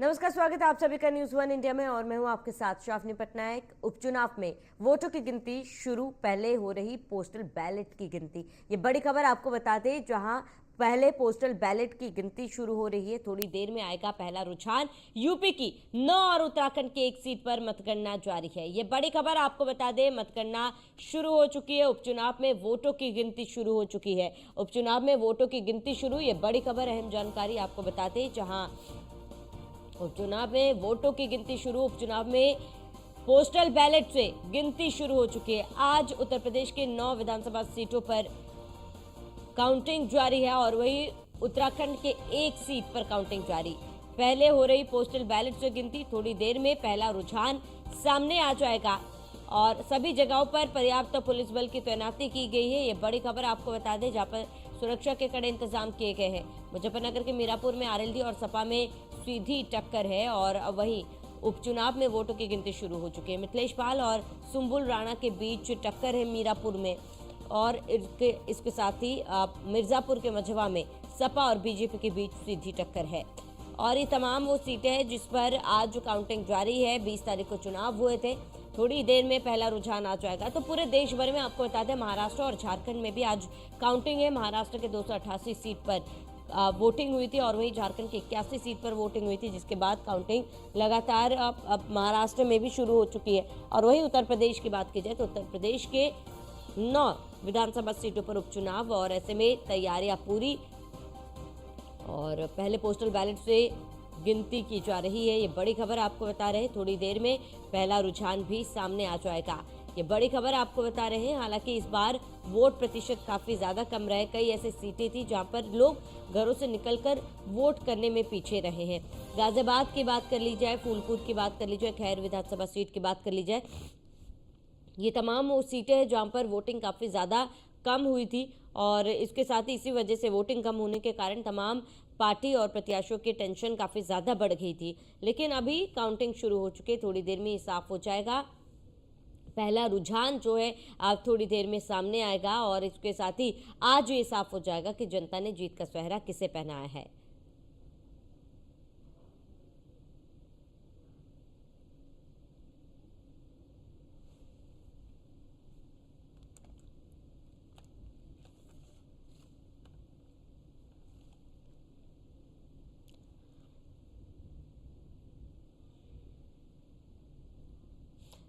नमस्कार, स्वागत है आप सभी का न्यूज वन इंडिया में और मैं हूं आपके साथ शाफनी पटनायक। उपचुनाव में वोटों की गिनती शुरू, पहले हो रही पोस्टल बैलेट की गिनती। ये बड़ी खबर आपको बता दें, जहां पहले पोस्टल बैलेट की गिनती शुरू हो रही है। थोड़ी देर में आएगा पहला रुझान। यूपी की 9 और उत्तराखंड की एक सीट पर मतगणना जारी है। ये बड़ी खबर आपको बता दें, मतगणना शुरू हो चुकी है। उपचुनाव में वोटों की गिनती शुरू हो चुकी है। उपचुनाव में वोटों की गिनती शुरू, ये बड़ी खबर, अहम जानकारी आपको बताते जहां उपचुनाव में वोटों की गिनती शुरू। उपचुनाव में पोस्टल बैलेट से गिनती शुरू हो चुकी है। आज उत्तर प्रदेश के 9 विधानसभा सीटों पर काउंटिंग जारी है और वही उत्तराखंड के एक सीट पर काउंटिंग जारी। पहले हो रही पोस्टल बैलेट से गिनती, थोड़ी देर में पहला रुझान सामने आ जाएगा और सभी जगहों पर पर्याप्त पुलिस बल की तैनाती की गई है। ये बड़ी खबर आपको बता दें, जहां पर सुरक्षा के कड़े इंतजाम किए गए हैं। मुजफ्फरनगर के मीरापुर में आरएलडी और सपा में सीधी टक्कर है और वहीं उपचुनाव में वोटों की गिनती शुरू हो चुकी है। मिथिलेश पाल और सुंबुल राणा के बीच टक्कर है मीरापुर में और इसके साथ ही मिर्जापुर के मझवा में सपा और बीजेपी के बीच सीधी टक्कर है। और ये तमाम वो सीटें हैं जिस पर आज काउंटिंग जारी है। 20 तारीख को चुनाव हुए थे। थोड़ी देर में पहला रुझान आ जाएगा। तो पूरे देश भर में आपको बता दें, महाराष्ट्र और झारखंड में भी आज काउंटिंग है। महाराष्ट्र के 288 सीट पर वोटिंग हुई थी और वहीं झारखंड की 81 सीट पर वोटिंग हुई थी, जिसके बाद काउंटिंग लगातार अब महाराष्ट्र में भी शुरू हो चुकी है। और वहीं उत्तर प्रदेश की बात की जाए तो उत्तर प्रदेश के 9 विधानसभा सीटों पर उपचुनाव और ऐसे में तैयारियां पूरी और पहले पोस्टल बैलेट से गिनती की जा रही है। ये बड़ी खबर आपको बता रहे हैं। थोड़ी देर में पहला रुझान भी सामने आ जाएगा। ये बड़ी खबर आपको बता रहे हैं। हालांकि इस बार वोट प्रतिशत काफी ज्यादा कम रहे। कई ऐसी सीटें थी जहां पर लोग घरों से निकलकर वोट करने में पीछे रहे हैं। गाजियाबाद की बात कर ली जाए, फूलपुर की बात कर ली जाए, खैर विधानसभा सीट की बात कर ली जाए, ये तमाम वो सीटें हैं जहां पर वोटिंग काफ़ी ज़्यादा कम हुई थी और इसके साथ ही इसी वजह से वोटिंग कम होने के कारण तमाम पार्टी और प्रत्याशियों की टेंशन काफ़ी ज़्यादा बढ़ गई थी। लेकिन अभी काउंटिंग शुरू हो चुकी है। थोड़ी देर में ये साफ हो जाएगा। पहला रुझान जो है अब थोड़ी देर में सामने आएगा और इसके साथ ही आज ये साफ हो जाएगा कि जनता ने जीत का सुनहरा किसे पहनाया है।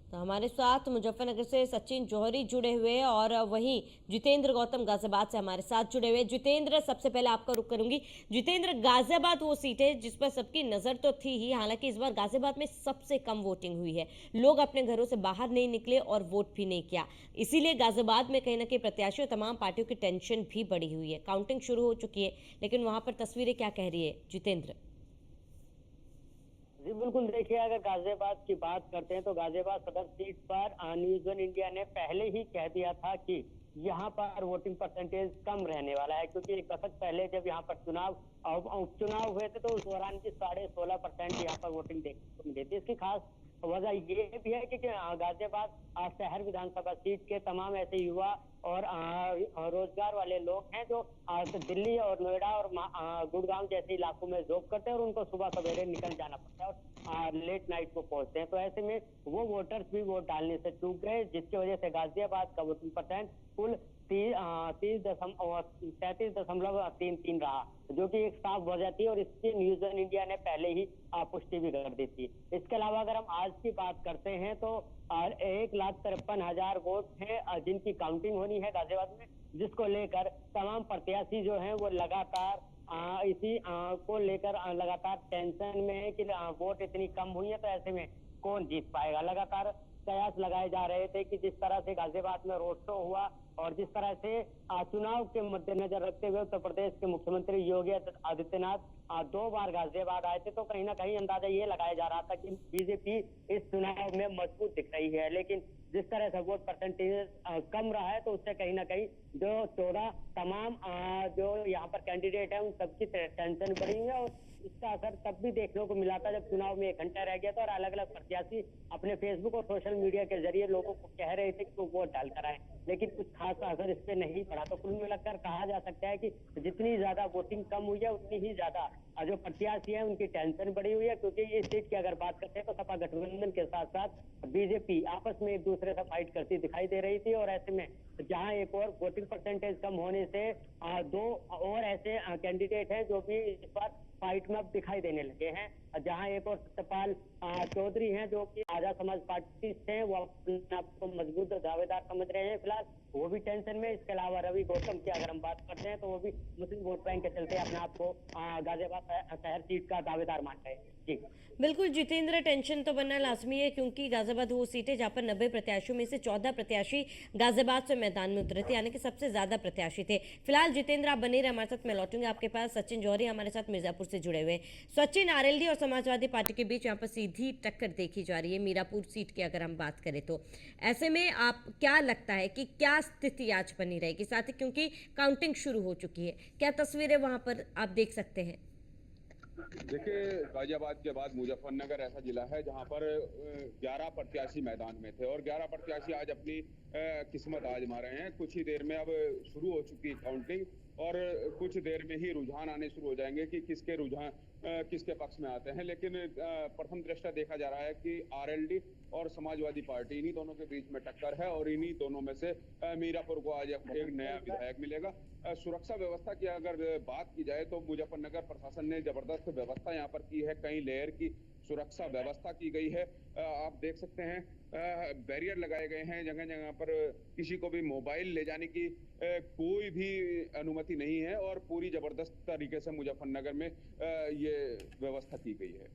तो हमारे साथ मुजफ्फरनगर से सचिन जौहरी जुड़े हुए हैं और वहीं जितेंद्र गौतम गाजियाबाद से हमारे साथ जुड़े हुए। जितेंद्र, सबसे पहले आपका रुख करूंगी। जितेंद्र, गाजियाबाद वो सीट है जिस पर सबकी नजर तो थी ही, हालांकि इस बार गाजियाबाद में सबसे कम वोटिंग हुई है। लोग अपने घरों से बाहर नहीं निकले और वोट भी नहीं किया। इसीलिए गाजियाबाद में कहीं ना कहीं प्रत्याशियों तमाम पार्टियों की टेंशन भी बढ़ी हुई है। काउंटिंग शुरू हो चुकी है, लेकिन वहां पर तस्वीरें क्या कह रही है जितेंद्र? जी बिल्कुल, देखिए अगर गाजियाबाद की बात करते हैं तो गाजियाबाद सदर सीट पर न्यूज वन इंडिया ने पहले ही कह दिया था कि यहाँ पर वोटिंग परसेंटेज कम रहने वाला है, क्योंकि एक दशक पहले जब यहाँ पर उपचुनाव हुए थे तो उस दौरान भी 16.5% यहाँ पर वोटिंग देखने को मिली थी। इसकी खास वजह ये भी है कि गाजियाबाद शहर विधानसभा सीट के तमाम ऐसे युवा और रोजगार वाले लोग हैं जो दिल्ली और नोएडा और गुड़गांव जैसे इलाकों में जॉब करते हैं और उनको सुबह सवेरे निकल जाना पड़ता है और लेट नाइट को पहुंचते हैं। तो ऐसे में वो वोटर्स भी वोट डालने से चूक गए, जिसकी वजह से गाजियाबाद का वोटिंग परसेंट कुल 33.33 रहा, जो कि एक साफ वजह थी और इसकी न्यूज वन इंडिया ने पहले ही पुष्टि भी कर दी थी। इसके अलावा अगर हम आज की बात करते हैं तो 1,53,000 वोट है जिनकी काउंटिंग होनी है गाजियाबाद में, जिसको लेकर तमाम प्रत्याशी जो हैं वो लगातार इसी को लेकर लगातार टेंशन में है कि वोट इतनी कम हुई है तो ऐसे में कौन जीत पाएगा। लगातार कयास लगाए जा रहे थे कि जिस तरह से गाजियाबाद में रोड शो हुआ और जिस तरह से चुनाव के मद्देनजर रखते हुए उत्तर प्रदेश के मुख्यमंत्री योगी आदित्यनाथ 2 बार गाजियाबाद आए थे, तो कहीं ना कहीं अंदाजा ये लगाया जा रहा था कि बीजेपी इस चुनाव में मजबूत दिख रही है। लेकिन जिस तरह से वोट परसेंटेज कम रहा है तो उससे कहीं ना कहीं जो 14 तमाम जो यहाँ पर कैंडिडेट है उन सबकी टेंशन बढ़ी हुई है और इसका असर तब भी देखने को मिला था जब चुनाव में 1 घंटा रह गया था और अलग अलग प्रत्याशी अपने फेसबुक और सोशल मीडिया के जरिए लोगों को कह रहे थे कि वो वोट डाल कर आए, लेकिन कुछ खास असर इस पे नहीं पड़ा। तो कुल मिलाकर कहा जा सकता है कि जितनी ज्यादा वोटिंग कम हुई है उतनी ही ज्यादा जो प्रत्याशी है उनकी टेंशन बढ़ी हुई है, क्योंकि इस सीट की अगर बात करते हैं तो सपा गठबंधन के साथ साथ बीजेपी आपस में एक दूसरे से फाइट करती दिखाई दे रही थी। और ऐसे में जहां एक और वोटिंग परसेंटेज कम होने से दो और ऐसे कैंडिडेट हैं जो भी इस बार फाइट में अब दिखाई देने लगे हैं, जहां एक और सत्यपाल चौधरी हैं जो कि आजाद समाज पार्टी से, वो अपने आप को मजबूत दावेदार समझ रहे हैं फिलहाल, वो भी टेंशन में। इसके अलावा रवि गौतम की अगर हम बात करते हैं तो वो भी मुस्लिम वोट बैंक के चलते अपने आप को गाजियाबाद शहर सीट का दावेदार मान रहे हैं। जी बिल्कुल जितेंद्र, टेंशन तो बनना लाजमी है क्योंकि गाजियाबाद वो सीट है जहाँ पर 90 प्रत्याशियों में से 14 प्रत्याशी गाजियाबाद से मैदान में उतरे थे, यानी कि सबसे ज्यादा प्रत्याशी थे। फिलहाल जितेंद्र आप बने रहे हमारे साथ, मैं लौटूंगी आपके पास। सचिन जौहरी हमारे साथ मिर्जापुर से जुड़े हुए हैं। सचिन, आरएलडी और समाजवादी पार्टी के बीच यहाँ पर सीधी टक्कर देखी जा रही है मीरापुर सीट की अगर हम बात करें तो। ऐसे में आप क्या लगता है कि क्या स्थिति आज बनी रहेगी, साथ ही क्योंकि काउंटिंग शुरू हो चुकी है, क्या तस्वीरें वहां पर आप देख सकते हैं? देखिए, गाजियाबाद के बाद मुजफ्फरनगर ऐसा जिला है जहां पर 11 प्रत्याशी मैदान में थे और 11 प्रत्याशी आज अपनी किस्मत आजमा रहे हैं। कुछ ही देर में अब शुरू हो चुकी है काउंटिंग और कुछ देर में ही रुझान आने शुरू हो जाएंगे कि किसके रुझान किसके पक्ष में आते हैं। लेकिन प्रथम दृष्टया देखा जा रहा है कि आरएलडी और समाजवादी पार्टी इन्हीं दोनों के बीच में टक्कर है और इन्हीं दोनों में से मीरापुर को आज एक नया विधायक मिलेगा। सुरक्षा व्यवस्था की अगर बात की जाए तो मुजफ्फरनगर प्रशासन ने जबरदस्त व्यवस्था यहाँ पर की है, कई लेयर की सुरक्षा व्यवस्था की गई है। आप देख सकते हैं बैरियर लगाए गए हैं जगह जगह पर, किसी को भी मोबाइल ले जाने की कोई भी अनुमति नहीं है और पूरी जबरदस्त तरीके से मुजफ्फरनगर में ये व्यवस्था की गई है।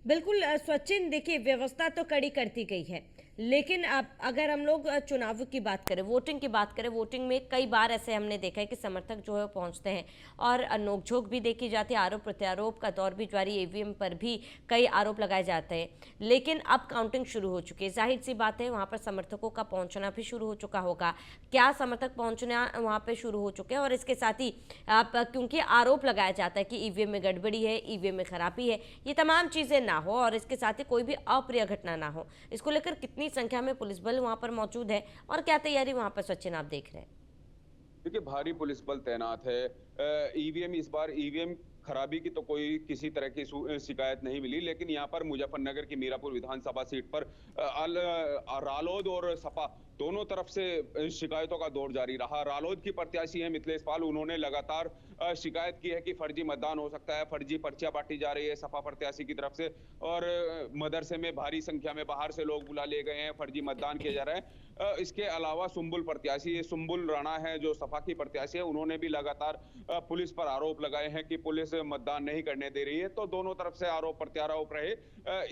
बिल्कुल सचिन, देखिए व्यवस्था तो कड़ी करती गई है, लेकिन अब अगर हम लोग चुनाव की बात करें, वोटिंग की बात करें, वोटिंग में कई बार ऐसे हमने देखा है कि समर्थक जो है पहुंचते हैं और नोकझोंक भी देखी जाती है, आरोप प्रत्यारोप का दौर भी जारी, ईवीएम पर भी कई आरोप लगाए जाते हैं। लेकिन अब काउंटिंग शुरू हो चुकी है, जाहिर सी बात है वहाँ पर समर्थकों का पहुँचना भी शुरू हो चुका होगा। क्या समर्थक पहुँचना वहाँ पर शुरू हो चुके हैं? और इसके साथ ही क्योंकि आरोप लगाया जाता है कि ईवीएम में गड़बड़ी है, ईवीएम में खराबी है, ये तमाम चीज़ें ना हो और इसके साथ ही कोई भी अप्रिय घटना ना हो, इसको लेकर कितनी संख्या में पुलिस बल वहां पर मौजूद है और क्या तैयारी वहां पर सचिन आप देख रहे हैं? देखिए, भारी पुलिस बल तैनात है। ईवीएम, इस बार ईवीएम खराबी की तो कोई किसी तरह की शिकायत नहीं मिली, लेकिन यहाँ पर मुजफ्फरनगर की मीरापुर विधानसभा सीट पर रालोद और सपा दोनों तरफ से शिकायतों का दौर जारी रहा। रालोद की प्रत्याशी है मिथिलेश पाल, उन्होंने लगातार शिकायत की है कि फर्जी मतदान हो सकता है, फर्जी पर्चियां बांटी जा रही है सपा प्रत्याशी की तरफ से और मदरसे में भारी संख्या में बाहर से लोग बुला लिए गए हैं, फर्जी मतदान किया जा रहा है। इसके अलावा सुंबुल प्रत्याशी, सुंबुल राणा है जो सपा की प्रत्याशी है, उन्होंने भी लगातार पुलिस पर आरोप लगाए हैं कि पुलिस मतदान नहीं करने दे रही है। तो दोनों तरफ से आरोप प्रत्यारोप रहे।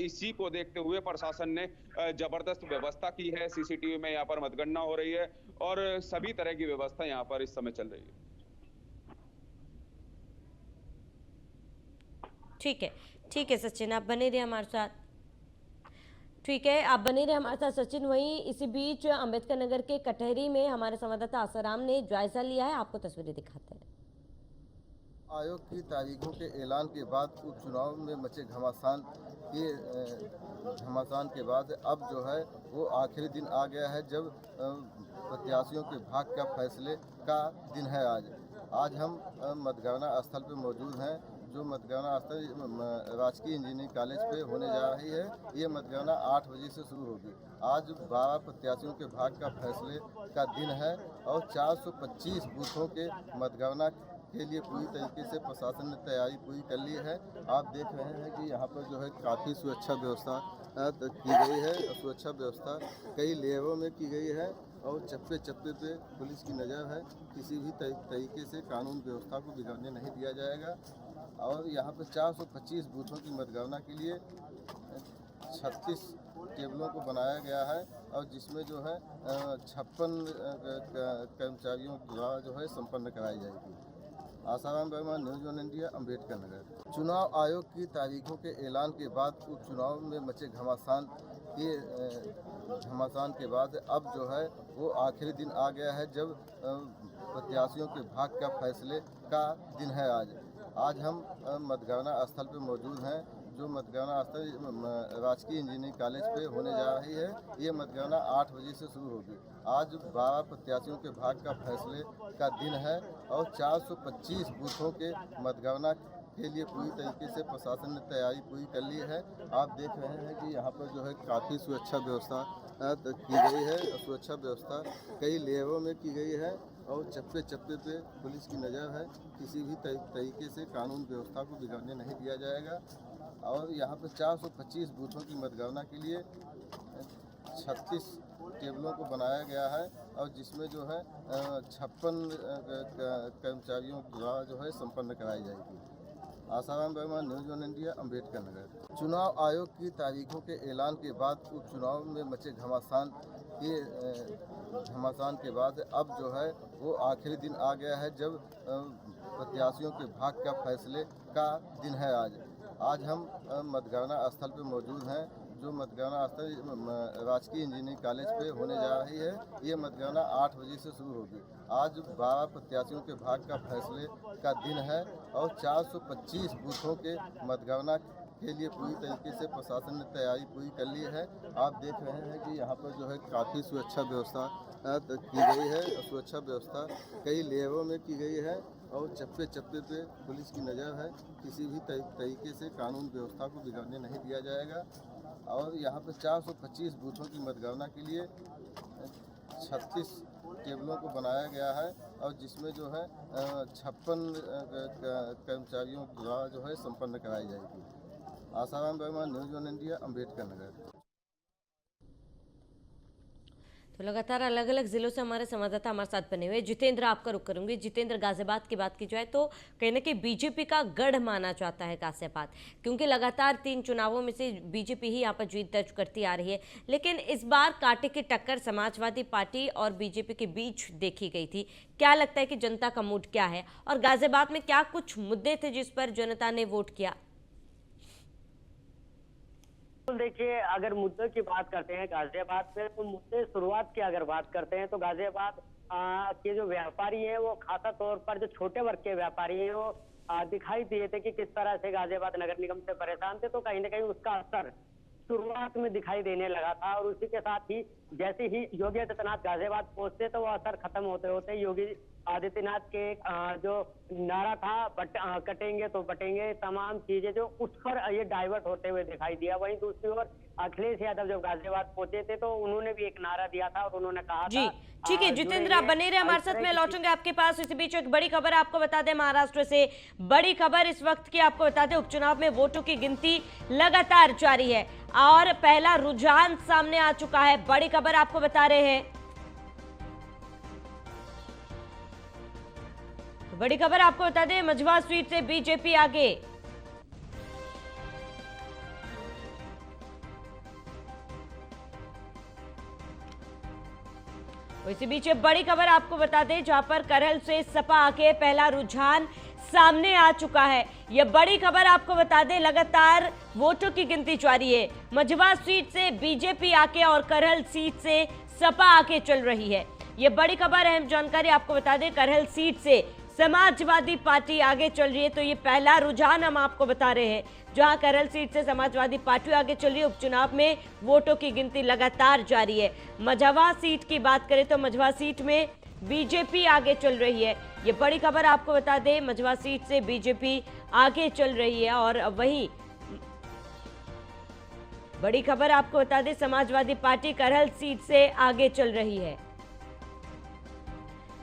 इसी को देखते हुए प्रशासन ने जबरदस्त व्यवस्था की है, सीसीटीवी में यहाँ पर मतगणना हो रही है और सभी तरह की व्यवस्था यहाँ पर इस समय चल रही है। ठीक है सचिन, आप बने रहे हमारे साथ। ठीक है, आप बने रहे हमारे साथ सचिन। वहीं इसी बीच अंबेडकर नगर के कटहरी में हमारे संवाददाता आसाराम ने जायजा लिया है, आपको तस्वीरें दिखाते हैं। आयोग की तारीखों के ऐलान के बाद उपचुनाव में मचे घमासान के बाद अब जो है वो आखिरी दिन आ गया है जब प्रत्याशियों के भाग्य का फैसले का दिन है। आज हम मतगणना स्थल पर मौजूद हैं। जो मतगणना स्थल राजकीय इंजीनियरिंग कॉलेज पे होने जा रही है। ये मतगणना 8 बजे से शुरू होगी। आज 12 प्रत्याशियों के भाग्य का फैसले का दिन है और 425 बूथों के मतगणना के लिए पूरी तरीके से प्रशासन ने तैयारी पूरी कर ली है। आप देख रहे हैं कि यहाँ पर जो है काफ़ी सुरक्षा व्यवस्था की गई है। सुरक्षा व्यवस्था कई लेयरों में की गई है और चप्पे चप्पे पे पुलिस की नज़र है। किसी भी तरीके से कानून व्यवस्था को बिगाड़ने नहीं दिया जाएगा। और यहाँ पर 425 बूथों की मतगणना के लिए 36 टेबलों को बनाया गया है और जिसमें जो है 56 कर्मचारियों द्वारा जो है संपन्न कराई जाएगी। Asaram Verma, news one India, Ambedkar Nagar. चुनाव आयोग की तारीखों के ऐलान के बाद उपचुनाव में मचे घमासान के बाद अब जो है वो आखिरी दिन आ गया है जब प्रत्याशियों के भाग्य का फैसले का दिन है। आज हम मतगणना स्थल पर मौजूद हैं। जो मतगणना स्थल राजकीय इंजीनियरिंग कॉलेज पे होने जा रही है। ये मतगणना 8 बजे से शुरू होगी। आज 12 प्रत्याशियों के भाग्य का फैसले का दिन है और 425 बूथों के मतगणना के लिए पूरी तरीके से प्रशासन ने तैयारी पूरी कर ली है। आप देख रहे हैं कि यहाँ पर जो है काफ़ी सुरक्षा व्यवस्था की गई है। सुरक्षा व्यवस्था कई लेयरों में की गई है और चप्पे चप्पे पे पुलिस की नज़र है। किसी भी तरीके से कानून व्यवस्था को बिगाड़ने नहीं दिया जाएगा। और यहाँ पर 425 बूथों की मतगणना के लिए 36 टेबलों को बनाया गया है और जिसमें जो है 56 कर्मचारियों द्वारा जो है संपन्न कराई जाएगी। Asaram Verma, news one India, Ambedkar Nagar. चुनाव आयोग की तारीखों के ऐलान के बाद उपचुनाव में मचे घमासान के बाद अब जो है वो आखिरी दिन आ गया है जब प्रत्याशियों के भाग्य का फैसले का दिन है आज हम मतगणना स्थल पर मौजूद हैं। जो मतगणना स्थल राजकीय इंजीनियरिंग कॉलेज पे होने जा रही है। ये मतगणना 8 बजे से शुरू होगी। आज 12 प्रत्याशियों के भाग्य का फैसले का दिन है और 425 बूथों के मतगणना के लिए पूरी तरीके से प्रशासन ने तैयारी पूरी कर ली है। आप देख रहे हैं कि यहाँ पर जो है काफ़ी सुरक्षा व्यवस्था की गई है। सुरक्षा व्यवस्था कई लेयरों में की गई है और चप्पे चप्पे पे पुलिस की नज़र है। किसी भी तरीके से कानून व्यवस्था को बिगाड़ने नहीं दिया जाएगा। और यहाँ पर 425 बूथों की मतगणना के लिए 36 टेबलों को बनाया गया है और जिसमें जो है 56 कर्मचारियों द्वारा जो है संपन्न कराई जाएगी। Asaram Verma, news one India, Ambedkar Nagar. तो लगातार अलग अलग जिलों से हमारे संवाददाता हमारे साथ बने हुए। जितेंद्र, आपका रुख करूंगी। जितेंद्र, गाजियाबाद की बात की जाए तो कहीं ना कहीं बीजेपी का गढ़ माना जाता है गाजियाबाद, क्योंकि लगातार 3 चुनावों में से बीजेपी ही यहाँ पर जीत दर्ज करती आ रही है। लेकिन इस बार कांटे की टक्कर समाजवादी पार्टी और बीजेपी के बीच देखी गई थी। क्या लगता है कि जनता का मूड क्या है और गाजियाबाद में क्या कुछ मुद्दे थे जिस पर जनता ने वोट किया? देखिए, अगर मुद्दों की बात करते हैं गाजियाबाद में, तो मुद्दे शुरुआत की अगर बात करते हैं तो गाजियाबाद के जो व्यापारी हैं वो खासा तौर पर जो छोटे वर्ग के व्यापारी हैं वो दिखाई दिए थे कि किस तरह से गाजियाबाद नगर निगम से परेशान थे। तो कहीं ना कहीं उसका असर शुरुआत में दिखाई देने लगा था और उसी के साथ ही जैसे ही योगी आदित्यनाथ गाजियाबाद पहुंचते तो वो असर खत्म होते होते योगी आदित्यनाथ के जो नारा था कटेंगे तो बटेंगे, तमाम चीजें जो उस पर ये डाइवर्ट होते हुए दिखाई दिया। वहीं दूसरी ओर अखिलेश यादव जब गाजियाबाद पहुंचे थे तो उन्होंने भी एक नारा दिया था और उन्होंने कहा जी, था। ठीक है जितेंद्र, आप बने रहे हमारे साथ, मैं लौटूंगा आपके पास। इसी बीच एक बड़ी खबर आपको बता दें, महाराष्ट्र से बड़ी खबर इस वक्त की आपको बता दें। उपचुनाव में वोटों की गिनती लगातार जारी है और पहला रुझान सामने आ चुका है। बड़ी खबर आपको बता रहे हैं। बड़ी खबर आपको बता दें, मझवा सीट से बीजेपी आगे। इसी बीच बड़ी खबर आपको बता दें, जहां पर करहल से सपा आके पहला रुझान सामने आ चुका है। यह बड़ी खबर आपको बता दें, लगातार वोटों की गिनती जारी है। मझवा सीट से बीजेपी आके और करहल सीट से सपा आके चल रही है। यह बड़ी खबर, अहम जानकारी आपको बता दें, करहल सीट से समाजवादी पार्टी आगे चल रही है। तो ये पहला रुझान हम आपको बता रहे हैं, जहां करहल सीट से समाजवादी पार्टी आगे चल रही है। उपचुनाव में वोटों की गिनती लगातार जारी है। मझवा सीट की बात करें तो मझवा सीट में बीजेपी आगे चल रही है। ये बड़ी खबर आपको बता दें, मझवा सीट से बीजेपी आगे चल रही है। और वहीं बड़ी खबर आपको बता दें, समाजवादी पार्टी करहल सीट से आगे चल रही है।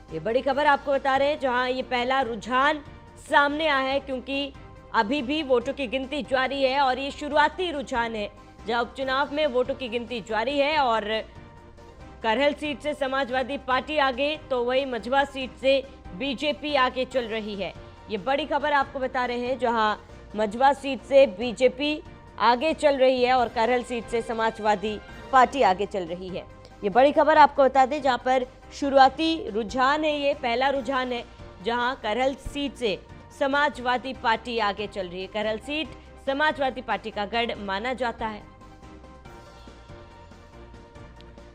ये बड़ी खबर आपको बता रहे हैं, जहां ये पहला रुझान सामने आया है, क्योंकि अभी भी वोटों की गिनती जारी है और ये शुरुआती रुझान है। जहां उपचुनाव में वोटों की गिनती जारी है और करहल सीट से समाजवादी पार्टी आगे, तो वही मझवा सीट से बीजेपी आगे चल रही है। ये बड़ी खबर आपको बता रहे हैं, जहां मझवा सीट से बीजेपी आगे चल रही है और करहल सीट से समाजवादी पार्टी आगे चल रही है। ये बड़ी खबर आपको बता दें, जहां पर शुरुआती रुझान है, ये पहला रुझान है, जहां करहल सीट से समाजवादी पार्टी आगे चल रही है। करहल सीट समाजवादी पार्टी का गढ़ माना जाता है।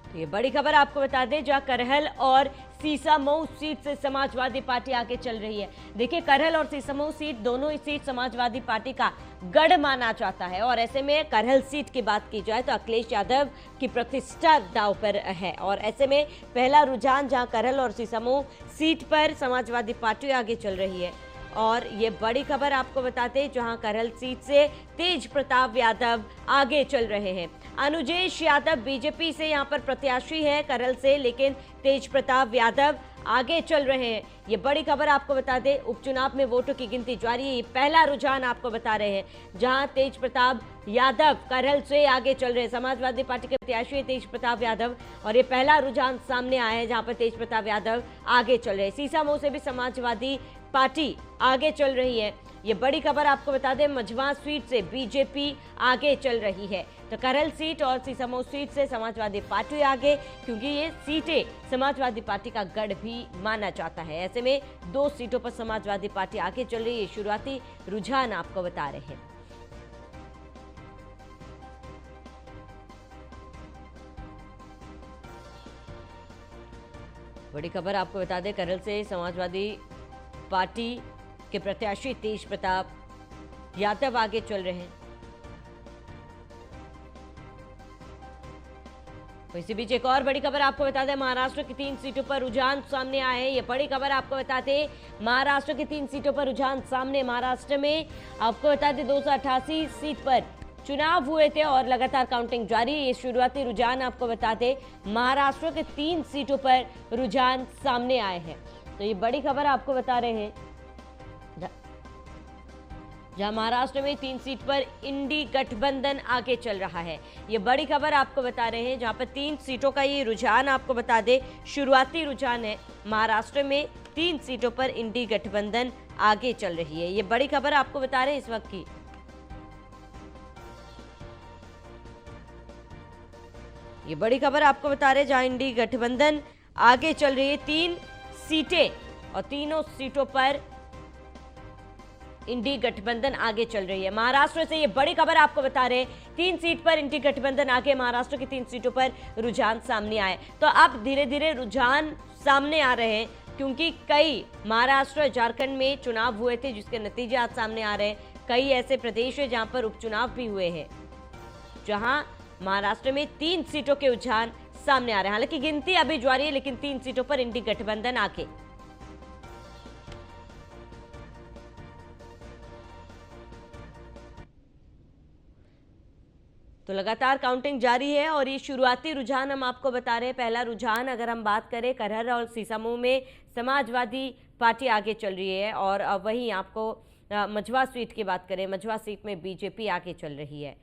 तो ये बड़ी खबर आपको बता दें, जहां करहल और सीसामऊ सीट से समाजवादी पार्टी आगे चल रही है। देखिए, करहल और सीसामऊ सीट दोनों ही सीट समाजवादी पार्टी का गढ़ माना जाता है और ऐसे में करहल सीट की बात की जाए तो अखिलेश यादव की प्रतिष्ठा दांव पर है और ऐसे में पहला रुझान जहां करहल और सीसामऊ सीट पर समाजवादी पार्टी आगे चल रही है। और ये बड़ी खबर आपको बताते, जहां करहल सीट से तेज प्रताप यादव आगे चल रहे हैं। अनुजेश यादव बीजेपी से यहां पर प्रत्याशी है करहल से, लेकिन तेज प्रताप यादव आगे चल रहे हैं। ये बड़ी खबर आपको बता दें, उपचुनाव में वोटों की गिनती जारी है। ये पहला रुझान आपको बता रहे हैं जहां तेज प्रताप यादव करहल से आगे चल रहे हैं। समाजवादी पार्टी के प्रत्याशी तेज प्रताप यादव और ये पहला रुझान सामने आया है जहां पर तेज प्रताप यादव आगे चल रहे हैं। सीसामऊ से भी समाजवादी पार्टी आगे चल रही है। ये बड़ी खबर आपको बता दें, मझवा सीट से बीजेपी आगे चल रही है। तो करहल सीट और सीसामऊ सीट से समाजवादी पार्टी आगे, क्योंकि ये सीटें समाजवादी पार्टी का गढ़ भी माना जाता है। ऐसे में 2 सीटों पर समाजवादी पार्टी आगे चल रही है। शुरुआती रुझान आपको बता रहे हैं। बड़ी खबर आपको बता दें, करहल से समाजवादी पार्टी के प्रत्याशी तेज प्रताप यादव आगे चल रहे हैं। तो इसी बीच एक और बड़ी खबर आपको बता दें, महाराष्ट्र की 3 सीटों पर रुझान सामने आए हैं। ये बड़ी खबर आपको बताते, महाराष्ट्र की 3 सीटों पर रुझान सामने। महाराष्ट्र में आपको बता दें 288 सीट पर चुनाव हुए थे और लगातार काउंटिंग जारी है। ये शुरुआती रुझान आपको बताते, महाराष्ट्र के 3 सीटों पर रुझान सामने आए हैं। तो ये बड़ी खबर आपको बता रहे हैं, जहां महाराष्ट्र में 3 सीट पर इंडी गठबंधन आगे चल रहा है। ये बड़ी खबर आपको बता रहे हैं, जहां पर 3 सीटों का ये रुझान आपको बता दे, शुरुआती रुझान है। महाराष्ट्र में 3 सीटों पर इंडी गठबंधन आगे चल रही है। ये बड़ी खबर आपको बता रहे हैं इस वक्त की। ये बड़ी खबर आपको बता रहे हैं, जहां इंडी गठबंधन आगे चल रही है। 3 सीटें और तीनों सीटों पर इंडी गठबंधन आगे चल रही है। महाराष्ट्र से ये बड़ी खबर आपको बता रहे हैं, 3 सीट पर इंडी गठबंधन आगे, महाराष्ट्र की 3 सीटों पर रुझान सामने आए। तो अब धीरे धीरे रुझान सामने आ रहे हैं, क्योंकि कई महाराष्ट्र झारखंड में चुनाव हुए थे जिसके नतीजे आज सामने आ रहे हैं। कई ऐसे प्रदेश है जहां पर उपचुनाव भी हुए हैं, जहां महाराष्ट्र में 3 सीटों के रुझान सामने आ रहे हैं। हालांकि गिनती अभी जारी है, लेकिन 3 सीटों पर इंडी गठबंधन आगे। तो लगातार काउंटिंग जारी है और ये शुरुआती रुझान हम आपको बता रहे हैं। पहला रुझान अगर हम बात करें, करहल और सीसामऊ में समाजवादी पार्टी आगे चल रही है और वहीं आपको मझवा सीट की बात करें, मझवा सीट में बीजेपी आगे चल रही है।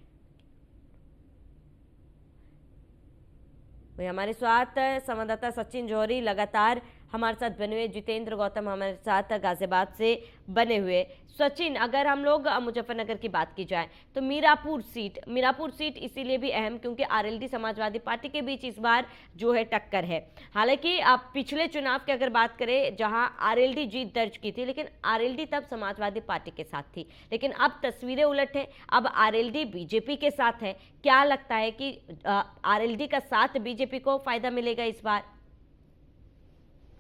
वही हमारे साथ संवाददाता सचिन जौहरी लगातार हमारे साथ बने हुए, जितेंद्र गौतम हमारे साथ गाजियाबाद से बने हुए। सचिन, अगर हम लोग मुजफ्फरनगर की बात की जाए तो मीरापुर सीट इसीलिए भी अहम क्योंकि आरएलडी समाजवादी पार्टी के बीच इस बार जो है टक्कर है। हालांकि आप पिछले चुनाव की अगर बात करें जहां आरएलडी जीत दर्ज की थी, लेकिन आरएलडी तब समाजवादी पार्टी के साथ थी, लेकिन अब तस्वीरें उलट है, अब आरएलडी बीजेपी के साथ है। क्या लगता है कि आरएलडी का साथ बीजेपी को फायदा मिलेगा इस बार?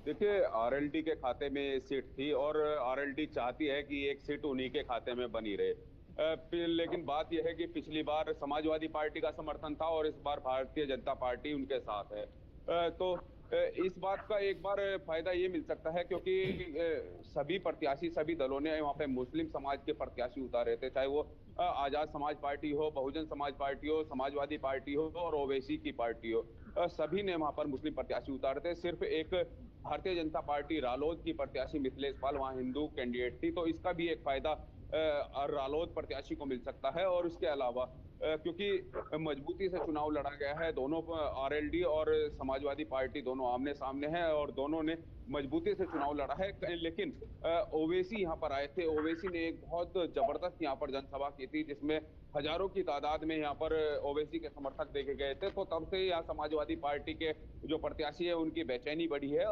देखिए, आरएलडी के खाते में सीट थी और आरएलडी चाहती है कि एक सीट उन्हीं के खाते में बनी रहे। लेकिन बात यह है कि पिछली बार समाजवादी पार्टी का समर्थन था और इस बार भारतीय जनता पार्टी उनके साथ है। तो इस बात का एक बार फायदा ये मिल सकता है क्योंकि सभी प्रत्याशी, सभी दलों ने वहाँ पे मुस्लिम समाज के प्रत्याशी उतारे थे, चाहे वो आजाद समाज पार्टी हो, बहुजन समाज पार्टी हो, समाजवादी पार्टी हो और ओवैसी की पार्टी हो। सभी ने वहाँ पर मुस्लिम प्रत्याशी उतारे थे। सिर्फ एक भारतीय जनता पार्टी रालोद की प्रत्याशी मिथिलेश पाल वहाँ हिंदू कैंडिडेट थी, तो इसका भी एक फायदा रालोद प्रत्याशी को मिल सकता है। और उसके अलावा क्योंकि मजबूती से चुनाव लड़ा गया है, दोनों आरएलडी और समाजवादी पार्टी दोनों आमने सामने हैं और दोनों ने मजबूती से चुनाव लड़ा है। लेकिन ओवैसी यहाँ पर आए थे, ओवैसी ने एक बहुत जबरदस्त यहाँ पर जनसभा की थी जिसमें हजारों की तादाद में यहाँ पर ओवैसी के समर्थक देखे गए थे। तो तब से यहाँ समाजवादी पार्टी के जो प्रत्याशी है उनकी बेचैनी बढ़ी है।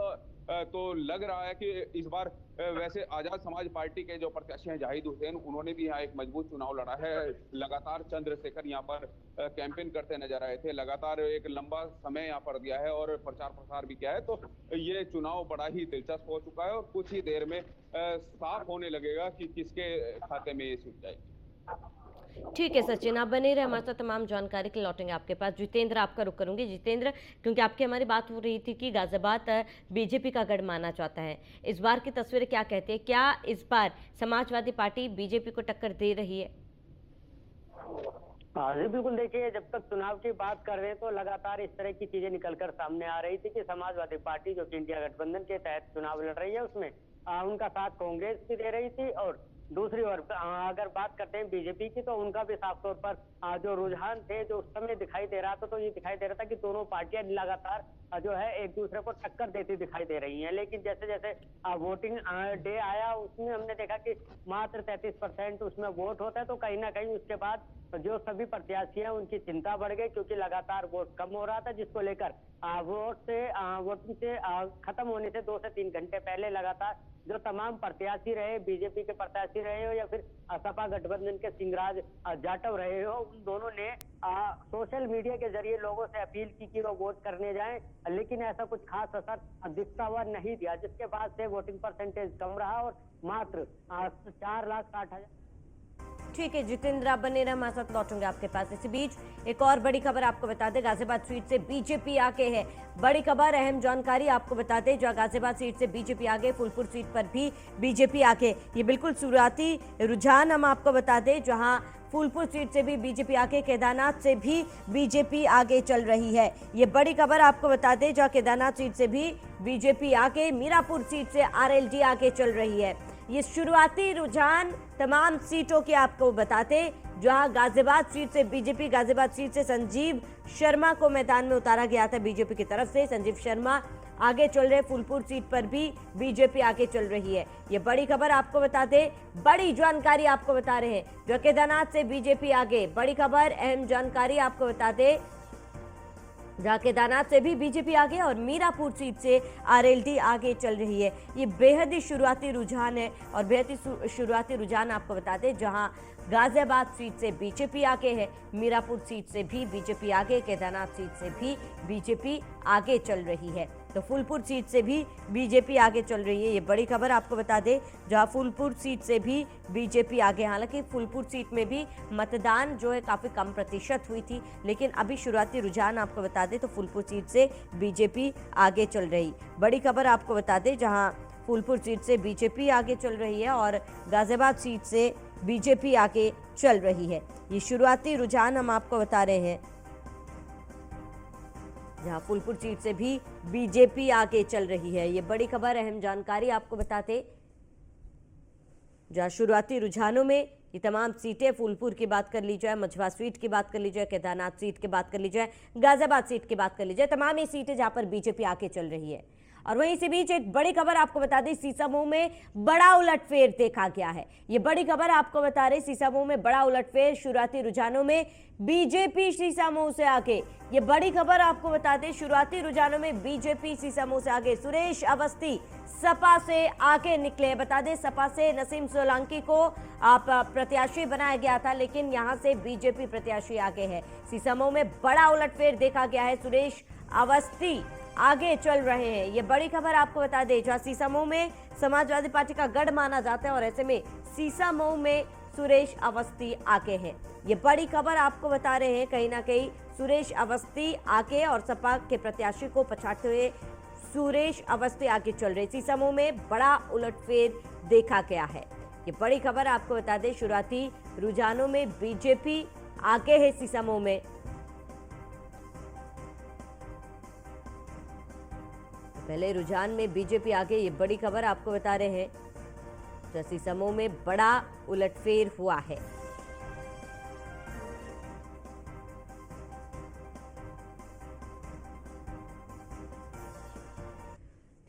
तो लग रहा है कि इस बार वैसे आजाद समाज पार्टी के जो प्रत्याशी हैं जाहिद हुसैन, उन्होंने भी यहाँ एक मजबूत चुनाव लड़ा है। लगातार चंद्रशेखर यहाँ पर कैंपेन करते नजर आए थे, लगातार एक लंबा समय यहाँ पर दिया है और प्रचार प्रसार भी किया है। तो ये चुनाव बड़ा ही दिलचस्प हो चुका है और कुछ ही देर में साफ होने लगेगा कि किसके खाते में ये सीट जाएगी। ठीक है सचिन, आप बने रहे हमारे साथ, तमाम जानकारी के लौटेंगे आपके पास। जितेंद्र, आपका रुख करूंगी। जितेंद्र, क्योंकि आपकी हमारी बात हो रही थी कि गाजियाबाद बीजेपी का गढ़ माना जाता है, इस बार की तस्वीरें क्या कहती है? क्या इस बार समाजवादी पार्टी बीजेपी को टक्कर दे रही है? हाँ जी बिल्कुल, देखिए जब तक चुनाव की बात कर रहे हैं तो लगातार इस तरह की चीजें निकलकर सामने आ रही थी कि समाजवादी पार्टी जो कि इंडिया गठबंधन के तहत चुनाव लड़ रही है उसमें उनका साथ कांग्रेस भी दे रही थी, और दूसरी ओर अगर बात करते हैं बीजेपी की तो उनका भी साफ तौर पर जो रुझान थे जो उस समय दिखाई दे रहा था, तो ये दिखाई दे रहा था कि दोनों पार्टियां लगातार जो है एक दूसरे को टक्कर देती दिखाई दे रही हैं। लेकिन जैसे जैसे वोटिंग डे आया उसमें हमने देखा कि मात्र 33% उसमें वोट होता है, तो कहीं ना कहीं उसके बाद जो सभी प्रत्याशी हैं उनकी चिंता बढ़ गई, क्योंकि लगातार वोट कम हो रहा था, जिसको लेकर वोटिंग से खत्म होने से 2 से 3 घंटे पहले लगातार जो तमाम प्रत्याशी रहे, बीजेपी के प्रत्याशी रहे हो या फिर सपा गठबंधन के सिंहराज जाटव रहे हो, उन दोनों ने सोशल मीडिया के जरिए लोगों से अपील की कि वो वोट करने जाएं, लेकिन ऐसा कुछ खास असर दिखता हुआ नहीं दिया, जिसके बाद से वोटिंग परसेंटेज कम रहा और मात्र 4,60,000। ठीक है जितेंद्र, आप बने रहे हमारे साथ, लौटूंगे आपके पास। इसी बीच एक और बड़ी खबर आपको बता दें, गाजियाबाद सीट से बीजेपी आगे है। बड़ी खबर, अहम जानकारी आपको बता दें, जो गाजियाबाद सीट से बीजेपी आगे, फूलपुर सीट पर भी बीजेपी आगे। ये बिल्कुल शुरुआती रुझान हम आपको बता दें, जहां फूलपुर सीट से भी बीजेपी आगे, केदारनाथ से भी बीजेपी आगे चल रही है। ये बड़ी खबर आपको बता दें, जहां केदारनाथ सीट से भी बीजेपी आगे, मीरापुर सीट से आरएलडी आगे चल रही है। ये शुरुआती रुझान तमाम सीटों के आपको बताते, जहां गाजियाबाद सीट से बीजेपी, गाजियाबाद सीट से संजीव शर्मा को मैदान में उतारा गया था बीजेपी की तरफ से, संजीव शर्मा आगे चल रहे। फूलपुर सीट पर भी बीजेपी आगे चल रही है। ये बड़ी खबर आपको बता दे, बड़ी जानकारी आपको बता रहे हैं, जो केदारनाथ से बीजेपी आगे। बड़ी खबर, अहम जानकारी आपको बता दे, जहां केदारनाथ से भी बीजेपी आगे और मीरापुर सीट से आरएलडी आगे चल रही है। ये बेहद ही शुरुआती रुझान है और बेहद ही शुरुआती रुझान आपको बता दें, जहां गाजियाबाद सीट से बीजेपी आगे है, मीरापुर सीट से भी बीजेपी आगे, केदारनाथ सीट से भी बीजेपी आगे चल रही है, तो फूलपुर सीट से भी बीजेपी आगे चल रही है। ये बड़ी खबर आपको बता दें, जहां फूलपुर सीट से भी बीजेपी आगे। हालांकि फूलपुर सीट में भी मतदान जो है काफ़ी कम प्रतिशत हुई थी, लेकिन अभी शुरुआती रुझान आपको बता दें तो फूलपुर सीट से बीजेपी आगे चल रही। बड़ी खबर आपको बता दें, जहां फूलपुर सीट से बीजेपी आगे चल रही है और गाजियाबाद सीट से बीजेपी आगे चल रही है। ये शुरुआती रुझान हम आपको बता रहे हैं, जहां फूलपुर सीट से भी बीजेपी आगे चल रही है। ये बड़ी खबर, अहम जानकारी आपको बताते, जहां शुरुआती रुझानों में ये तमाम सीटें, फूलपुर की बात कर ली जाए, मझवा सीट की बात कर ली जाए, केदारनाथ सीट की बात कर ली जाए, गाजियाबाद सीट की बात कर ली जाए, तमाम ये सीटें जहां पर बीजेपी आगे चल रही है। और वहीं इसी बीच एक बड़ी खबर आपको बता दें, सीसामऊ में बड़ा उलटफेर देखा गया है। ये बड़ी खबर आपको बता रहे, सीसामऊ में बड़ा उलटफेर, शुरुआती रुझानों में बीजेपी सीसामऊ से आगे। ये बड़ी खबर आपको बता दें, शुरुआती रुझानों में बीजेपी सीसामऊ से आगे। सुरेश अवस्थी सपा से आगे निकले। बता दें, सपा से नसीम सोलंकी को प्रत्याशी बनाया गया था, लेकिन यहां से बीजेपी प्रत्याशी आगे है। सीसामऊ में बड़ा उलटफेर देखा गया है, सुरेश अवस्थी आगे चल रहे हैं। ये बड़ी खबर आपको बता दें, जहां सीसामऊ में समाजवादी पार्टी का गढ़ माना जाता है और ऐसे में सीसामऊ में सुरेश अवस्थी आगे हैं। ये बड़ी खबर आपको बता रहे हैं, कहीं ना कहीं सुरेश अवस्थी आगे और सपा के प्रत्याशी को पछाड़ते हुए सुरेश अवस्थी आगे चल रहे। सीसामऊ में बड़ा उलटफेर देखा गया है। ये बड़ी खबर आपको बता दें, शुरुआती रुझानों में बीजेपी आगे है सीसामऊ में। पहले रुझान में बीजेपी आगे, ये बड़ी खबर आपको बता रहे हैं, जहां सीसामऊ में बड़ा उलटफेर हुआ है।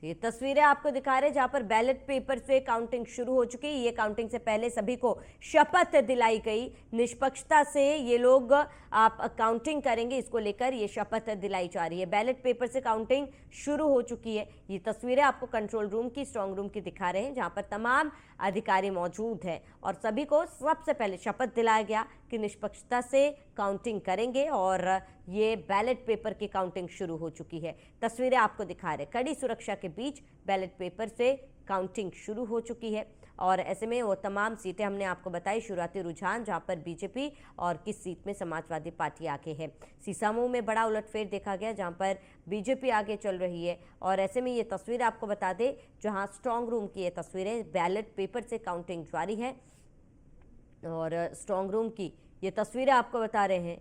ये तस्वीरें आपको दिखा रहे हैं जहां पर बैलेट पेपर से काउंटिंग शुरू हो चुकी है। ये काउंटिंग से पहले सभी को शपथ दिलाई गई, निष्पक्षता से ये लोग आप काउंटिंग करेंगे, इसको लेकर ये शपथ दिलाई जा रही है। बैलेट पेपर से काउंटिंग शुरू हो चुकी है। ये तस्वीरें आपको कंट्रोल रूम की, स्ट्रांग रूम की दिखा रहे हैं जहां पर तमाम अधिकारी मौजूद हैं और सभी को सबसे पहले शपथ दिलाया गया कि निष्पक्षता से काउंटिंग करेंगे और ये बैलेट पेपर की काउंटिंग शुरू हो चुकी है। तस्वीरें आपको दिखा रहे, कड़ी सुरक्षा के बीच बैलेट पेपर से काउंटिंग शुरू हो चुकी है और ऐसे में वो तमाम सीटें हमने आपको बताई। शुरुआती रुझान जहां पर बीजेपी और किस सीट में समाजवादी पार्टी आगे है। सीसामऊ में बड़ा उलटफेर देखा गया जहां पर बीजेपी आगे चल रही है और ऐसे में ये तस्वीर आपको बता दें जहां स्ट्रांग रूम की ये तस्वीरें, बैलेट पेपर से काउंटिंग जारी है और स्ट्रांग रूम की ये तस्वीरें आपको बता रहे हैं।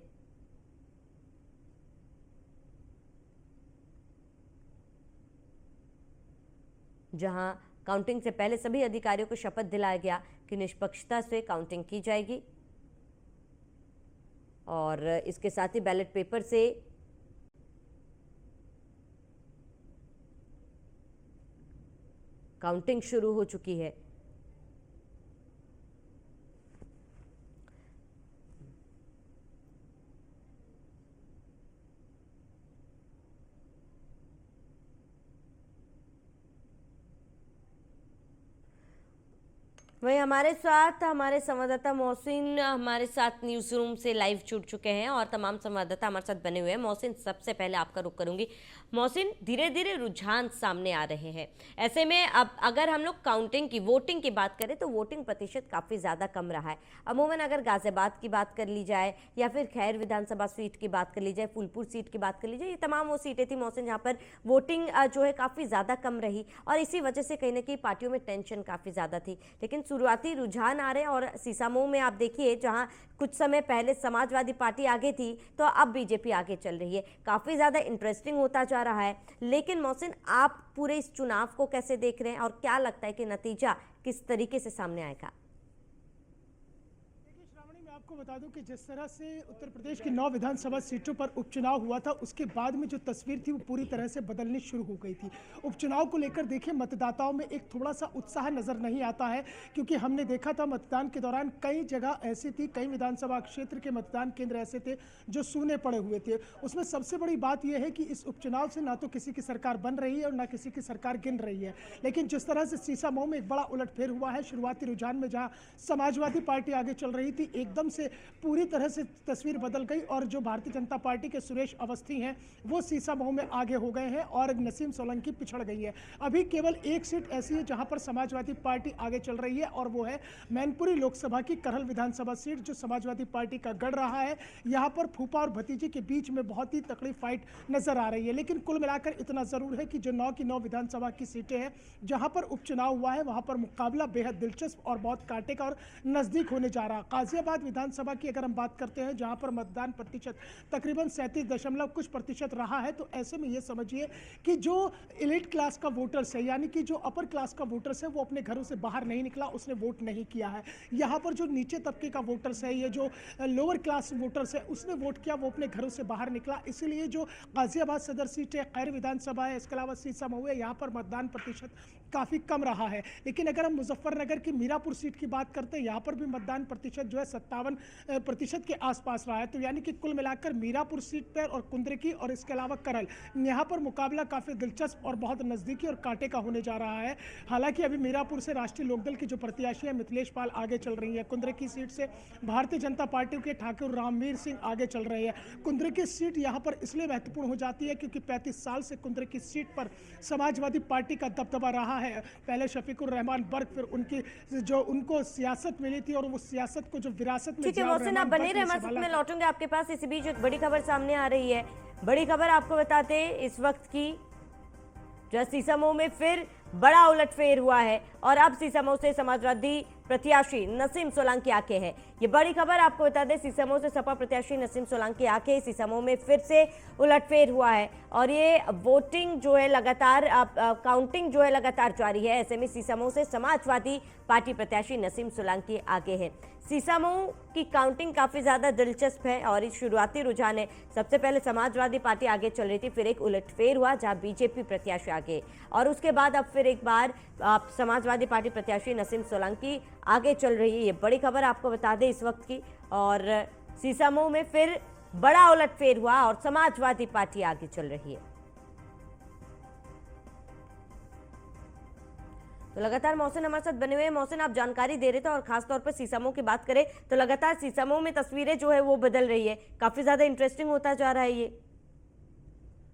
जहां काउंटिंग से पहले सभी अधिकारियों को शपथ दिलाया गया कि निष्पक्षता से काउंटिंग की जाएगी और इसके साथ ही बैलेट पेपर से काउंटिंग शुरू हो चुकी है। वही हमारे साथ हमारे संवाददाता मोहसिन हमारे साथ न्यूज़ रूम से लाइव जुड़ चुके हैं और तमाम संवाददाता हमारे साथ बने हुए हैं। मोहसिन, सबसे पहले आपका रुख करूंगी। मोहसिन, धीरे धीरे रुझान सामने आ रहे हैं, ऐसे में अब अगर हम लोग काउंटिंग की, वोटिंग की बात करें तो वोटिंग प्रतिशत काफ़ी ज़्यादा कम रहा है। अमूमन अगर गाजियाबाद की बात कर ली जाए या फिर खैर विधानसभा सीट की बात कर ली जाए, फूलपुर सीट की बात कर ली जाए, ये तमाम वो सीटें थी मोहसिन जहाँ पर वोटिंग जो है काफ़ी ज़्यादा कम रही और इसी वजह से कहीं ना कहीं पार्टियों में टेंशन काफ़ी ज़्यादा थी। लेकिन शुरुआती रुझान आ रहे हैं और सीसामऊ में आप देखिए जहां कुछ समय पहले समाजवादी पार्टी आगे थी तो अब बीजेपी आगे चल रही है। काफ़ी ज़्यादा इंटरेस्टिंग होता जा रहा है। लेकिन मोहसिन, आप पूरे इस चुनाव को कैसे देख रहे हैं और क्या लगता है कि नतीजा किस तरीके से सामने आएगा? आपको बता दूं कि जिस तरह से उत्तर प्रदेश की 9 विधानसभा सीटों पर उपचुनाव हुआ था, उसके बाद में जो तस्वीर थी वो पूरी तरह से बदलनी शुरू हो गई थी। उपचुनाव को लेकर देखिए मतदाताओं में एक थोड़ा सा उत्साह नजर नहीं आता है, क्योंकि हमने देखा था मतदान के दौरान कई जगह ऐसी थी, कई विधानसभा क्षेत्र के मतदान केंद्र ऐसे थे जो सूने पड़े हुए थे। उसमें सबसे बड़ी बात यह है कि इस उपचुनाव से ना तो किसी की सरकार बन रही है और ना किसी की सरकार गिन रही है। लेकिन जिस तरह से सीसामऊ में एक बड़ा उलटफेर हुआ है, शुरुआती रुझान में जहां समाजवादी पार्टी आगे चल रही थी, एकदम से पूरी तरह से तस्वीर बदल गई और जो भारतीय जनता पार्टी के सुरेश अवस्थी हैं वो सीसामऊ में आगे हो गए हैं और नसीम सोलंकी पिछड़ गई है। अभी केवल एक सीट ऐसी है जहां पर समाजवादी पार्टी आगे चल रही है और वो है मैनपुरी लोकसभा की करहल विधानसभा सीट, जो समाजवादी पार्टी का गढ़ रहा है। यहाँ पर फूफा और भतीजे के बीच में बहुत ही तगड़ी फाइट नजर आ रही है। लेकिन कुल मिलाकर इतना जरूर है कि जो 9 की 9 विधानसभा की सीटें हैं जहां पर उपचुनाव हुआ है, वहां पर मुकाबला बेहद दिलचस्प और बहुत कांटे का और नजदीक होने जा रहा। गाजियाबाद विधानसभा की अगर हम बात करते हैं, जहां पर मतदान प्रतिशत तकरीबन 37 कुछ प्रतिशत रहा है, तो ऐसे में ये समझिए कि जो एलिट क्लास का वोटर्स है, यानी कि जो अपर क्लास का वोटर्स है, वो अपने घरों से बाहर नहीं निकला, उसने वोट नहीं किया है। यहाँ पर जो नीचे तबके का वोटर्स है, ये जो लोअर क्लास वोटर्स है, उसने वोट किया, वो अपने घरों से बाहर निकला। इसीलिए जो गाजियाबाद सदर सीट है, खैर विधानसभा है, इसके अलावा सीसामऊ है, यहाँ पर मतदान प्रतिशत काफ़ी कम रहा है। लेकिन अगर हम मुजफ्फरनगर की मीरापुर सीट की बात करते हैं, यहाँ पर भी मतदान प्रतिशत जो है 57% के आसपास रहा है। तो यानी कि कुल मिलाकर मीरापुर सीट पर और कुंद्रिकी और इसके अलावा करल, यहाँ पर मुकाबला काफ़ी दिलचस्प और बहुत नज़दीकी और कांटे का होने जा रहा है। हालांकि अभी मीरापुर से राष्ट्रीय लोकदल की जो प्रत्याशी है मिथिलेश पाल आगे चल रही है। कुंद्रिकी सीट से भारतीय जनता पार्टी के ठाकुर रामवीर सिंह आगे चल रहे हैं। कुंद्रिकी सीट यहाँ पर इसलिए महत्वपूर्ण हो जाती है क्योंकि 35 साल से कुंद्रिकी सीट पर समाजवादी पार्टी का दबदबा रहा है। पहले शफीकुर रहमान बर्क, फिर उनकी जो उनको सियासत मिली थी और वो सियासत को जो विरासत में, ठीक है मोहसिन, आप बने रहे, मैं लौटूंगा आपके पास। इसी बीच एक बड़ी खबर सामने आ रही है। बड़ी खबर आपको बताते इस वक्त की, जो सीसामऊ में फिर बड़ा उलटफेर हुआ है और अब सीसामऊ से समाजवादी प्रत्याशी नसीम सोलंकी आके है। ये बड़ी खबर आपको बता दें, सीसामऊ से सपा प्रत्याशी नसीम सोलंकी आके सीसामऊ में फिर से उलटफेर हुआ है और ये वोटिंग जो है लगातार काउंटिंग जो है लगातार जारी है। ऐसे में सीसामऊ से समाजवादी पार्टी प्रत्याशी नसीम सोलंकी आगे है। सीसामऊ की काउंटिंग काफी ज्यादा दिलचस्प है और इस शुरुआती रुझान है। सबसे पहले समाजवादी पार्टी आगे चल रही थी, फिर एक उलटफेर हुआ जहां बीजेपी प्रत्याशी आगे और उसके बाद अब फिर एक बार समाजवादी पार्टी प्रत्याशी नसीम सोलंकी आगे चल रही है। ये बड़ी खबर आपको बता दें इस वक्त की। और सीसामऊ में फिर बड़ा उलटफेर हुआ और समाजवादी पार्टी आगे चल रही है। तो लगातार मोहसिन हमारे साथ बने हुए हैं। मोहसिन, आप जानकारी दे रहे थे और खासतौर पर सीसामऊ की बात करें तो लगातार सीसामऊ में तस्वीरें जो है वो बदल रही है, काफी ज्यादा इंटरेस्टिंग होता जा रहा है ये।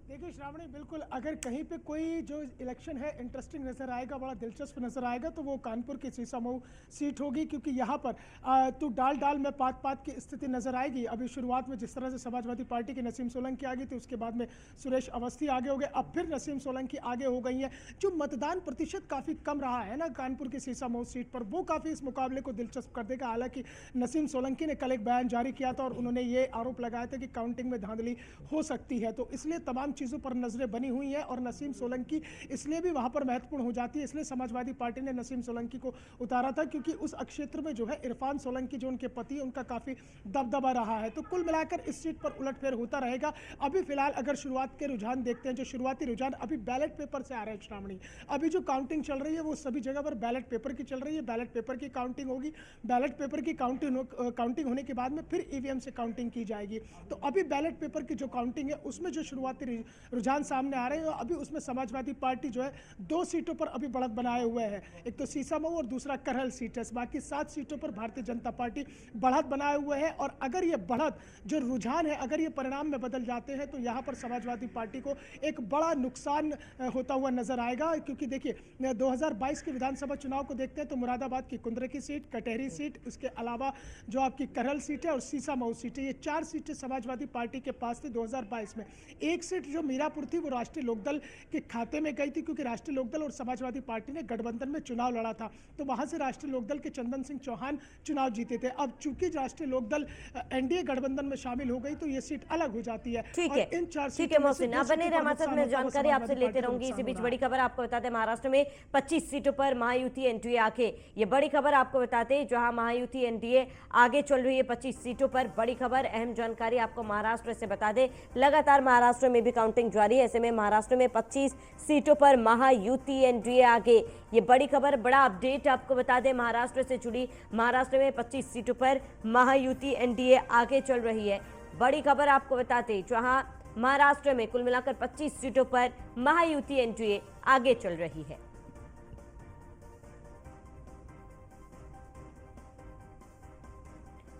देखिए श्रावणी, बिल्कुल अगर कहीं पे कोई जो इलेक्शन है इंटरेस्टिंग नजर आएगा, बड़ा दिलचस्प नजर आएगा, तो वो कानपुर की सीसामऊ सीट होगी, क्योंकि यहाँ पर तो डाल डाल में पात पात की स्थिति नजर आएगी। अभी शुरुआत में जिस तरह से समाजवादी पार्टी के नसीम सोलंकी आगे थी, उसके बाद में सुरेश अवस्थी आगे हो गए, अब फिर नसीम सोलंकी आगे हो गई हैं। जो मतदान प्रतिशत काफ़ी कम रहा है ना कानपुर की सीसामऊ सीट पर, वो काफ़ी इस मुकाबले को दिलचस्प कर देगा। हालांकि नसीम सोलंकी ने कल एक बयान जारी किया था और उन्होंने ये आरोप लगाया था कि काउंटिंग में धांधली हो सकती है, तो इसलिए तमाम चीज़ों पर नजरें बनी हुई हैं और नसीम सोलंकी इसलिए भी वहां पर महत्वपूर्ण हो जाती है। इसलिए समाजवादी पार्टी ने नसीम सोलंकी को उतारा था, क्योंकि उस क्षेत्र में जो है इरफान सोलंकी जो उनके पति, उनका काफी दबदबा रहा है। तो कुल मिलाकर इस सीट पर उलटफेर होता रहेगा। अभी फिलहाल अगर शुरुआत के रुझान देखते हैं, जो शुरुआती रुझान अभी बैलेट पेपर से आ रहे हैं श्रावणी, अभी जो काउंटिंग चल रही है वो सभी जगह पर बैलेट पेपर की चल रही है। बैलेट पेपर की काउंटिंग होगी, बैलेट पेपर की काउंटिंग होने के बाद में फिर ईवीएम से काउंटिंग की जाएगी। तो अभी बैलेट पेपर की जो काउंटिंग है उसमें जो शुरुआती रुझान सामने आ रहे हैं, अभी उसमें समाजवादी पार्टी जो है 2 सीटों पर अभी बढ़त बनाए हुए है। एक तो सीसामऊ और दूसरा करहल सीट है। बाकी 7 सीटों पर भारतीय जनता पार्टी बढ़त बनाए हुए है और अगर ये बढ़त जो रुझान है, अगर ये परिणाम में बदल जाते हैं तो यहाँ पर समाजवादी पार्टी को एक बड़ा नुकसान होता हुआ नजर आएगा। क्योंकि देखिए 2022 के विधानसभा चुनाव को देखते हैं तो मुरादाबाद की कुंद्रे की सीट, कटहरी सीट, उसके अलावा जो आपकी करहल सीट है और सीसामऊ सीट है, ये 4 सीटें समाजवादी पार्टी के पास थी 2022 में। एक सीट जो मीरापुर थी वो राष्ट्रीय लोकदल के खाते में गई थी, क्योंकि राष्ट्रीय लोकदल और समाजवादी पार्टी ने गठबंधन में चुनाव लड़ा था, तो वहां से राष्ट्रीय लोकदल के चंदन सिंह चौहान चुनाव जीते थे। अब चूंकि राष्ट्रीय लोकदल एनडीए गठबंधन में शामिल हो गई तो ये सीट अलग हो जाती है। ठीक है, इन 4 ठीक है मोहसिन, आप बने रहे हमारे साथ। मैं जानकारी आपसे लेते रहूंगी। इसी बीच बड़ी खबर आपको बताते हैं, महाराष्ट्र में 25 सीटों पर महायुति एनडीए आगे। ये बड़ी खबर आपको बताते हैं, जहां महायुति एनडीए आगे चल रही है 25 सीटों पर। बड़ी खबर, अहम जानकारी आपको महाराष्ट्र से बता दें, लगातार महाराष्ट्र में भी काउंटिंग जारी है। ऐसे में महाराष्ट्र में 25 सीटों पर महायुति एनडीए आगे। ये बड़ी खबर, बड़ा अपडेट आपको बता दें महाराष्ट्र से जुड़ी। महाराष्ट्र में 25 सीटों पर महायुति एनडीए आगे चल रही है। बड़ी खबर आपको बताते, जहां महाराष्ट्र में कुल मिलाकर 25 सीटों पर महायुति एनडीए आगे चल रही है।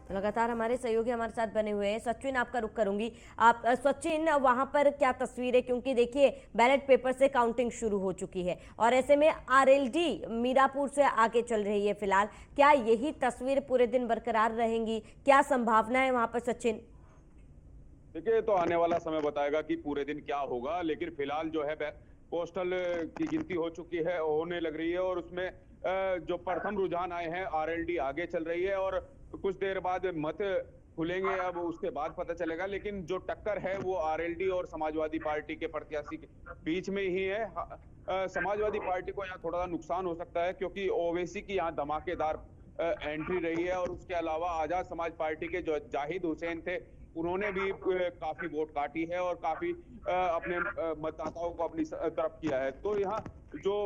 लगातार हमारे सहयोगी हमारे साथ बने हुए हैं। सचिन, आपका रुख करूंगी। आप सचिन, वहां पर क्या तस्वीर है, क्योंकि देखिए बैलेट पेपर से काउंटिंग शुरू हो चुकी है और ऐसे में आरएलडी मीरापुर से आगे चल रही है फिलहाल। क्या यही तस्वीर पूरे दिन बरकरार रहेंगी, क्या संभावना है वहां पर सचिन? देखिए, तो आने वाला समय बताएगा कि पूरे दिन क्या होगा, लेकिन फिलहाल जो है पोस्टल की गिनती हो चुकी है, होने लग रही है और उसमें जो प्रथम रुझान आए हैं आरएलडी आगे चल रही है और कुछ देर बाद मत खुलेंगे, अब उसके बाद पता चलेगा। लेकिन जो टक्कर है वो आरएलडी और समाजवादी पार्टी के प्रत्याशी के बीच में ही है। समाजवादी पार्टी को यहाँ थोड़ा सा नुकसान हो सकता है, क्योंकि ओवैसी की यहाँ धमाकेदार एंट्री रही है और उसके अलावा आजाद समाज पार्टी के जो जाहिद हुसैन थे, उन्होंने भी काफी वोट काटी है और काफी अपने मतदाताओं को अपनी तरफ किया है। तो यहाँ जो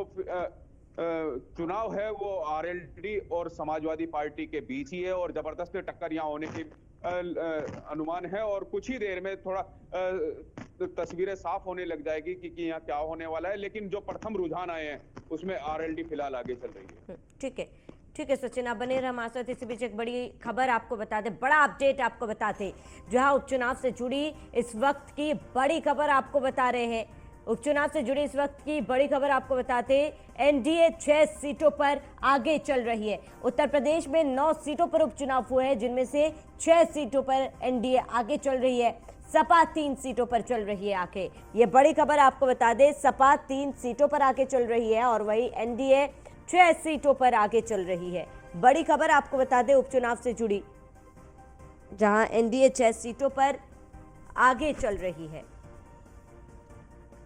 चुनाव है वो आरएलडी और समाजवादी पार्टी के बीच ही है और जबरदस्त टक्कर यहाँ होने की अनुमान है और कुछ ही देर में थोड़ा तस्वीरें साफ होने लग जाएगी कि यहाँ क्या होने वाला है। लेकिन जो प्रथम रुझान आए हैं उसमें आरएलडी फिलहाल आगे चल रही है। ठीक है, ठीक है सचिन, आप बने रहे हमारे साथ। इसी बीच एक बड़ी खबर आपको बता दें, बड़ा अपडेट आपको बताते, जहां उपचुनाव से जुड़ी इस वक्त की बड़ी खबर आपको बता रहे हैं। उपचुनाव से जुड़ी इस वक्त की बड़ी खबर आपको बताते, एनडीए 6 सीटों पर आगे चल रही है। उत्तर प्रदेश में 9 सीटों पर उपचुनाव हुए हैं, जिनमें से 6 सीटों पर एनडीए आगे चल रही है। सपा 3 सीटों पर चल रही है आगे। ये बड़ी खबर आपको बता दें, सपा 3 सीटों पर आगे चल रही है और वही एनडीए 6 सीटों पर आगे चल रही है। बड़ी खबर आपको बता दें उपचुनाव से जुड़ी। जहां एनडीए 6 सीटों पर आगे चल रही है।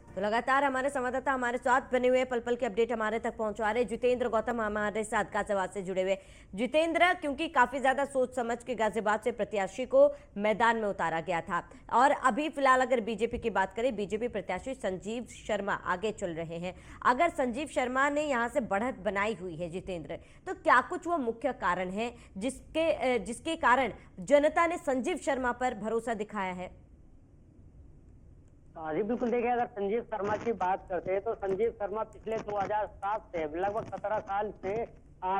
तो लगातार हमारे संवाददाता हमारे साथ बने हुए पल पल के अपडेट हमारे तक पहुंचा रहे। जितेंद्र गौतम हमारे साथ गाजियाबाद से जुड़े हुए। जितेंद्र, क्योंकि काफी ज्यादा सोच समझ के गाजियाबाद से प्रत्याशी को मैदान में उतारा गया था और अभी फिलहाल अगर बीजेपी की बात करें, बीजेपी प्रत्याशी संजीव शर्मा आगे चल रहे हैं। अगर संजीव शर्मा ने यहाँ से बढ़त बनाई हुई है जितेंद्र, तो क्या कुछ वो मुख्य कारण है जिसके कारण जनता ने संजीव शर्मा पर भरोसा दिखाया है? जी बिल्कुल, देखिए अगर संजीव शर्मा की बात करते हैं तो संजीव शर्मा पिछले 2007 से लगभग 17 साल से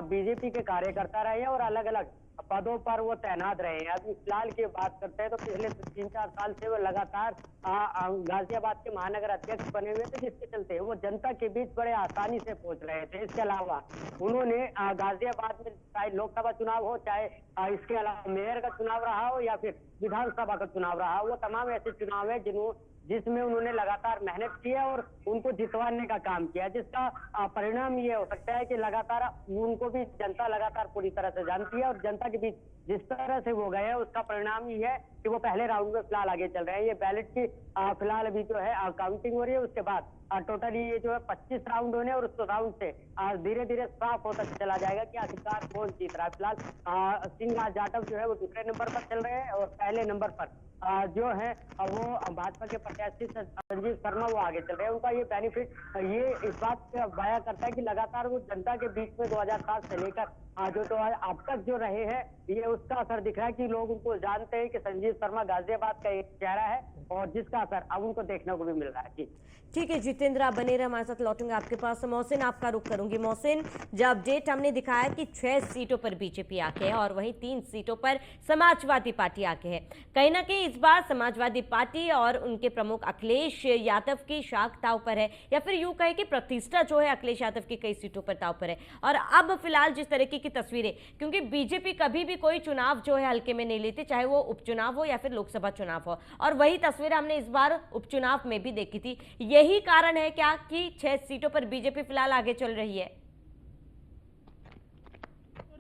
बीजेपी के कार्यकर्ता रहे हैं और अलग अलग पदों पर वो तैनात रहे हैं। अभी फिलहाल की बात करते हैं तो पिछले 3-4 साल से वो लगातार गाजियाबाद के महानगर अध्यक्ष बने हुए थे, जिसके चलते वो जनता के बीच बड़े आसानी से पहुंच रहे थे। इसके अलावा उन्होंने गाजियाबाद में चाहे लोकसभा चुनाव हो, चाहे इसके अलावा मेयर का चुनाव रहा हो या फिर विधानसभा का चुनाव रहा हो, वो तमाम ऐसे चुनाव है जिसमें उन्होंने लगातार मेहनत की है और उनको जितवाने का काम किया, जिसका परिणाम ये हो सकता है कि लगातार उनको भी जनता लगातार पूरी तरह से जानती है और जनता के बीच जिस तरह से वो गए हैं उसका परिणाम ये है कि वो पहले राउंड में फिलहाल आगे चल रहे हैं। ये बैलेट की फिलहाल अभी जो है काउंटिंग हो रही है, उसके बाद टोटली ये जो है 25 राउंड होने और उस राउंड से धीरे धीरे साफ होता चला जाएगा कि आखिरकार कौन जीत रहा है। फिलहाल सिंह जाटव जो है वो दूसरे नंबर पर चल रहे हैं और पहले नंबर पर जो है वो भाजपा के प्रत्याशी संजीव शर्मा वो आगे चल रहे हैं। उनका ये बेनिफिट ये इस बात से बयां करता है कि लगातार वो जनता के बीच में 2007 से लेकर जो तो अब तक जो रहे हैं, ये उसका असर दिख रहा है कि लोग उनको जानते हैं कि संजीव शर्मा गाजियाबाद का एक चेहरा है और जिसका असर अब उनको देखने को भी मिल रहा है। जी ठीक है जितेंद्र, आप बने रहे, हमारे साथ लौटूंगे आपके पास। तो मोहसिन, आपका रुख करूंगी। मोहसिन, जो अपडेट हमने दिखाया कि 6 सीटों पर बीजेपी आके है और वहीं 3 सीटों पर समाजवादी पार्टी आके है। कहीं ना कहीं इस बार समाजवादी पार्टी और उनके प्रमुख अखिलेश यादव की शाख दांव पर है, या फिर यूं कहे कि प्रतिष्ठा जो है अखिलेश यादव की कई सीटों पर दांव पर है। और अब फिलहाल जिस तरीके की तस्वीरें, क्योंकि बीजेपी कभी भी कोई चुनाव जो है हल्के में नहीं लेती, चाहे वो उपचुनाव हो या फिर लोकसभा चुनाव हो, और वही तस्वीर हमने इस बार उपचुनाव में भी देखी थी। यही कारण है क्या कि 6 सीटों पर बीजेपी फिलहाल आगे चल रही है?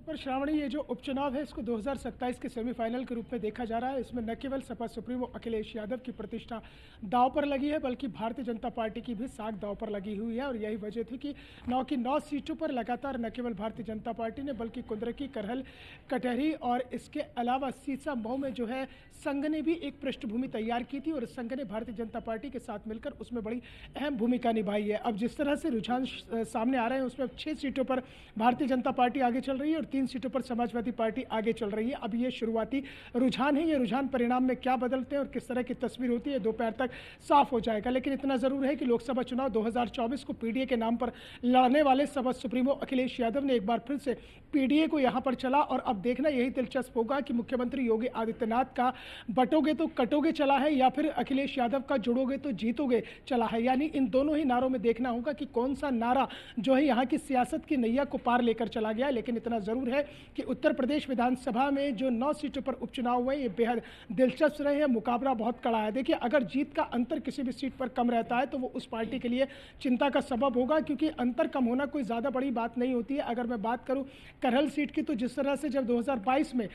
पर श्रावणी, ये जो उपचुनाव है इसको 2027 के सेमीफाइनल के रूप में देखा जा रहा है। इसमें न केवल सपा सुप्रीमो अखिलेश यादव की प्रतिष्ठा दांव पर लगी है, बल्कि भारतीय जनता पार्टी की भी साख दांव पर लगी हुई है। और यही वजह थी कि 9 की 9 सीटों पर लगातार न केवल भारतीय जनता पार्टी ने, बल्कि कुंदरकी, करहल, कटहरी और इसके अलावा सीसा मऊ में जो है संघ ने भी एक पृष्ठभूमि तैयार की थी और संघ ने भारतीय जनता पार्टी के साथ मिलकर उसमें बड़ी अहम भूमिका निभाई है। अब जिस तरह से रुझान सामने आ रहे हैं उसमें 6 सीटों पर भारतीय जनता पार्टी आगे चल रही है और 3 सीटों पर समाजवादी पार्टी आगे चल रही है। अब ये शुरुआती रुझान है, ये रुझान परिणाम में क्या बदलते हैं और किस तरह की तस्वीर होती है दोपहर तक साफ हो जाएगा। लेकिन इतना जरूर है कि लोकसभा चुनाव 2024 को पीडीए के नाम पर लड़ने वाले सपा सुप्रीमो अखिलेश यादव ने एक बार फिर से पीडीए को यहां पर चला। और अब देखना यही दिलचस्प होगा कि मुख्यमंत्री योगी आदित्यनाथ का बटोगे तो कटोगे चला है या फिर अखिलेश यादव का जुड़ोगे तो जीतोगे चला है। यानी इन दोनों ही नारों में देखना होगा कि कौन सा नारा जो है यहाँ की सियासत की नैया को पार लेकर चला गया। लेकिन इतना जरूर है कि उत्तर प्रदेश विधानसभा में जो 9 सीटों पर उपचुनाव हुए ये बेहद दिलचस्प रहे हैं। मुकाबला बहुत कड़ा है। देखिए, अगर जीत का अंतर किसी भी सीट पर कम रहता है तो वो उस पार्टी के लिए चिंता का सबब होगा, क्योंकि अंतर कम होना कोई ज़्यादा बड़ी बात नहीं होती है। अगर मैं बात करूं करहल सीट की, तो जिस तरह से जब 2022 में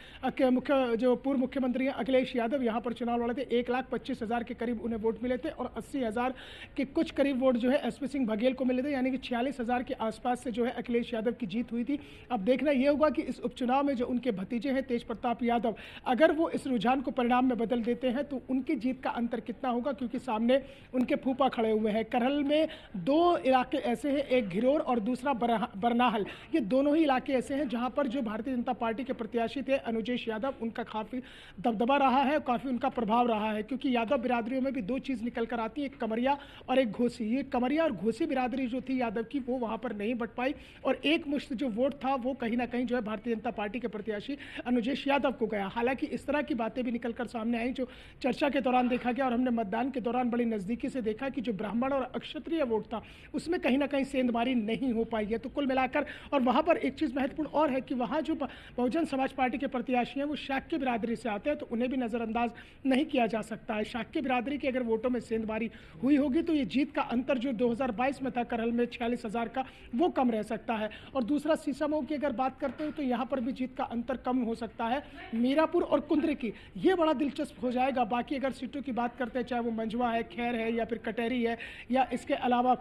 जो पूर्व मुख्यमंत्री हैं अखिलेश यादव यहाँ पर चुनाव लड़े थे, 1,25,000 के करीब उन्हें वोट मिले थे और 80,000 के कुछ करीब वोट जो है एसपी सिंह बघेल को मिले थे, यानी कि 46,000 के आसपास से जो है अखिलेश यादव की जीत हुई थी। अब देखना यह होगा कि इस उपचुनाव में जो उनके भतीजे हैं तेज प्रताप यादव, अगर वो इस रुझान को परिणाम में बदल देते हैं तो उनकी जीत का अंतर कितना होगा, क्योंकि सामने उनके फूफा खड़े हुए हैं। करहल में 2 इलाके ऐसे हैं, एक घिरोर और दूसरा बरनाहल। ये दोनों ही इलाके ऐसे हैं जहां पर जो भारतीय जनता पार्टी के प्रत्याशी थे अनुजेश यादव, उनका काफ़ी दबदबा रहा है, काफ़ी उनका प्रभाव रहा है। क्योंकि यादव बिरादरियों में भी 2 चीज़ निकल कर आती है, एक कमरिया और एक घोसी। ये कमरिया और घोसी बिरादरी जो थी यादव की, वो वहाँ पर नहीं बट पाई और एक मुश्त जो वोट था वो कहीं ना कहीं जो है भारतीय जनता पार्टी के प्रत्याशी अनुजेश यादव को गया। हालांकि इस तरह की बातें भी निकलकर सामने आई जो चर्चा के दौरान देखा गया और हमने मतदान के दौरान बड़ी नज़दीकी से देखा कि जो ब्राह्मण और अक्षत्रिय वोट था उसमें कहीं ना कहीं सेंधमारी नहीं हो पाई है। तो कुल मिलाकर, और वहाँ पर एक चीज़ महत्वपूर्ण और है कि वहाँ जो बहुजन समाज पार्टी के प्रत्याशी हैं वो शाक्य बिरादरी से आते हैं, तो उन्हें भी नज़रअंदाज नहीं किया जा सकता है। शाक्य बिरादरी की अगर वोटों में सेंधमारी हुई होगी तो ये जीत का अंतर जो 2022 में था करहल में 46,000 का, वो कम रह सकता है। और दूसरा सीसामऊ की अगर बात करते करते हो तो यहाँ पर भी जीत का अंतर कम हो सकता है। मीरापुर और कुंद्रिकी ये बड़ा दिलचस्प हो जाएगा। बाकी अगर सीटों की बात करते हैं, चाहे वो मंझवा है, खैर है या फिर कटेरी है या इसके अलावा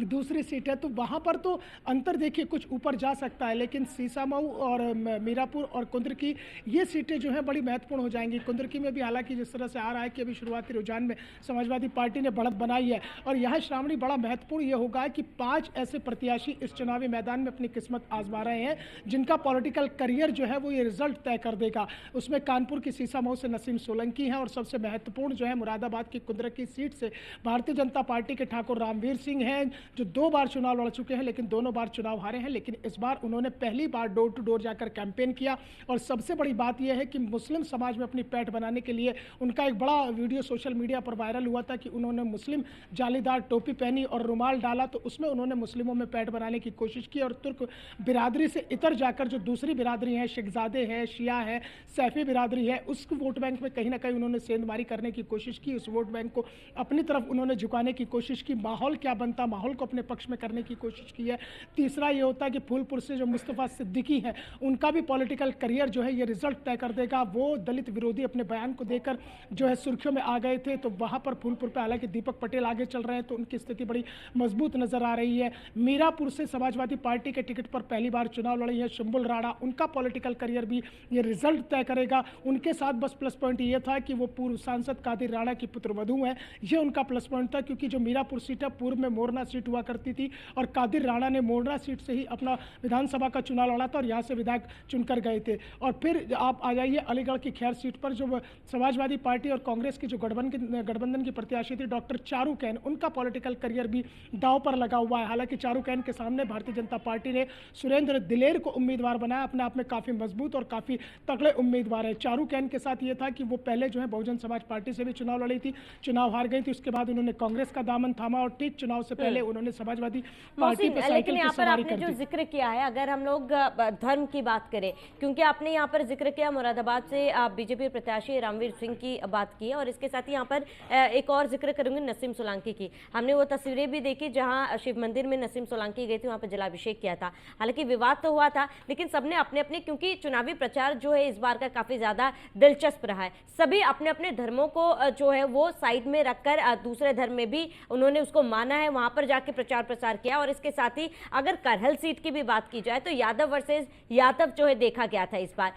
दूसरी सीट है, तो वहाँ पर तो अंतर देखिए कुछ ऊपर जा सकता है। लेकिन सीसामऊ और मीरापुर और कुंद्रिकी ये सीटें जो हैं बड़ी महत्वपूर्ण हो जाएंगी। कुंद्रिकी में भी हालांकि जिस तरह से आ रहा है कि अभी शुरुआती रुझान में समाजवादी पार्टी ने बढ़त बनाई है, और यहाँ श्रावणी बड़ा महत्वपूर्ण ये होगा कि 5 ऐसे प्रत्याशी इस चुनावी मैदान में अपनी किस्मत आजमा रहे हैं जिनका पॉलिटिकल करियर जो है वो ये रिजल्ट तय कर देगा। उसमें कानपुर की सीसामऊ से नसीम सोलंकी हैं, और सबसे महत्वपूर्ण जो है मुरादाबाद की कुंद्रिकी सीट से भारतीय जनता पार्टी के ठाकुर रामवीर सिंह हैं, जो 2 बार चुनाव लड़ चुके हैं लेकिन दोनों बार चुनाव हारे हैं। लेकिन इस बार उन्होंने पहली बार डोर टू डोर जाकर कैंपेन किया, और सबसे बड़ी बात यह है कि मुस्लिम समाज में अपनी पैठ बनाने के लिए उनका एक बड़ा वीडियो सोशल मीडिया पर वायरल हुआ था कि उन्होंने मुस्लिम जालीदार टोपी पहनी और रुमाल डाला, तो उसमें उन्होंने मुस्लिमों में पैठ बनाने की कोशिश की। और तुर्क बिरादरी से इतर जाकर जो दूसरी बिरादरी है, शेखजादे है, शिया है, सैफी बिरादरी है, उस वोट बैंक में कहीं ना कहीं उन्होंने सेंधमारी करने की कोशिश की। उस वोट बैंक को अपनी तरफ उन्होंने झुकाने की कोशिश की। माहौल क्या बनता, माहौल को अपने पक्ष में करने की कोशिश की है। तीसरा ये होता है कि फूलपुर से जो मुस्तफ़ा सिद्दीकी हैं, उनका भी पॉलिटिकल करियर जो है ये रिजल्ट तय कर देगा। वो दलित विरोधी अपने बयान को देकर जो है सुर्खियों में आ गए थे, तो वहां पर फूलपुर पे हालांकि दीपक पटेल आगे चल रहे हैं तो उनकी स्थिति बड़ी मजबूत नजर आ रही है। मीरापुर से समाजवादी पार्टी के टिकट पर पहली बार चुनाव लड़ी है शुंबुल राणा, उनका पॉलिटिकल करियर भी ये रिजल्ट तय करेगा। उनके साथ बस प्लस पॉइंट ये था कि वो पूर्व सांसद कादिर राणा की पुत्रवधू हैं, ये उनका प्लस पॉइंट था, क्योंकि जो मीरापुर सीट है पूर्व में मोरना सीट हुआ करती थी और कादिर राणा ने मोरना सीट से ही अपना विधानसभा का चुनाव लड़ा था और यहाँ से विधायक चुनकर गए थे। और फिर आप आ जाइए अलीगढ़ की खैर सीट पर, जो समाजवादी पार्टी और कांग्रेस की जो गठबंधन की प्रत्याशी थी डॉक्टर चारू कैन, उनका पॉलिटिकल करियर भी दांव पर लगा हुआ है। हालांकि चारू कैन के सामने भारतीय जनता पार्टी ने सुरेंद्र दिलेर को उम्मीदवार बनाया, अपने आप में काफ़ी मजबूत और काफ़ी तगड़े उम्मीदवार है। चारू कैन के साथ ये था कि वो पहले जो है बहुजन समाज पार्टी से भी चुनाव लड़ी थी, चुनाव हार गई थी, उसके बाद उन्होंने कांग्रेस का दामन थामा और ठीक चुनाव से पहले उन्होंने समाजवादी पार्टी पे लेकिन यहाँ पर आपने जो जिक्र किया है, अगर हम लोग धर्म की बात करें, क्योंकि आपने यहाँ पर जिक्र किया मुरादाबाद से बीजेपी प्रत्याशी रामवीर सिंह की बात की है, और इसके साथ ही यहाँ पर एक और जिक्र करूंगी नसीम सोलंकी की। हमने वो तस्वीरें भी देखी जहाँ शिव मंदिर में नसीम सोलंकी गई थी, वहाँ पर जलाभिषेक किया था। हालांकि विवाद तो हुआ था, लेकिन सबने अपने अपने, क्योंकि चुनावी प्रचार जो है इस बार का काफी ज्यादा दिलचस्प रहा है, सभी अपने अपने धर्मों को जो है वो साइड में रखकर दूसरे धर्म में भी उन्होंने उसको माना है, वहां पर जाके प्रचार प्रसार किया। और इसके साथ ही अगर करहल सीट की भी बात की जाए तो यादव वर्सेस यादव जो है देखा गया था। इस बार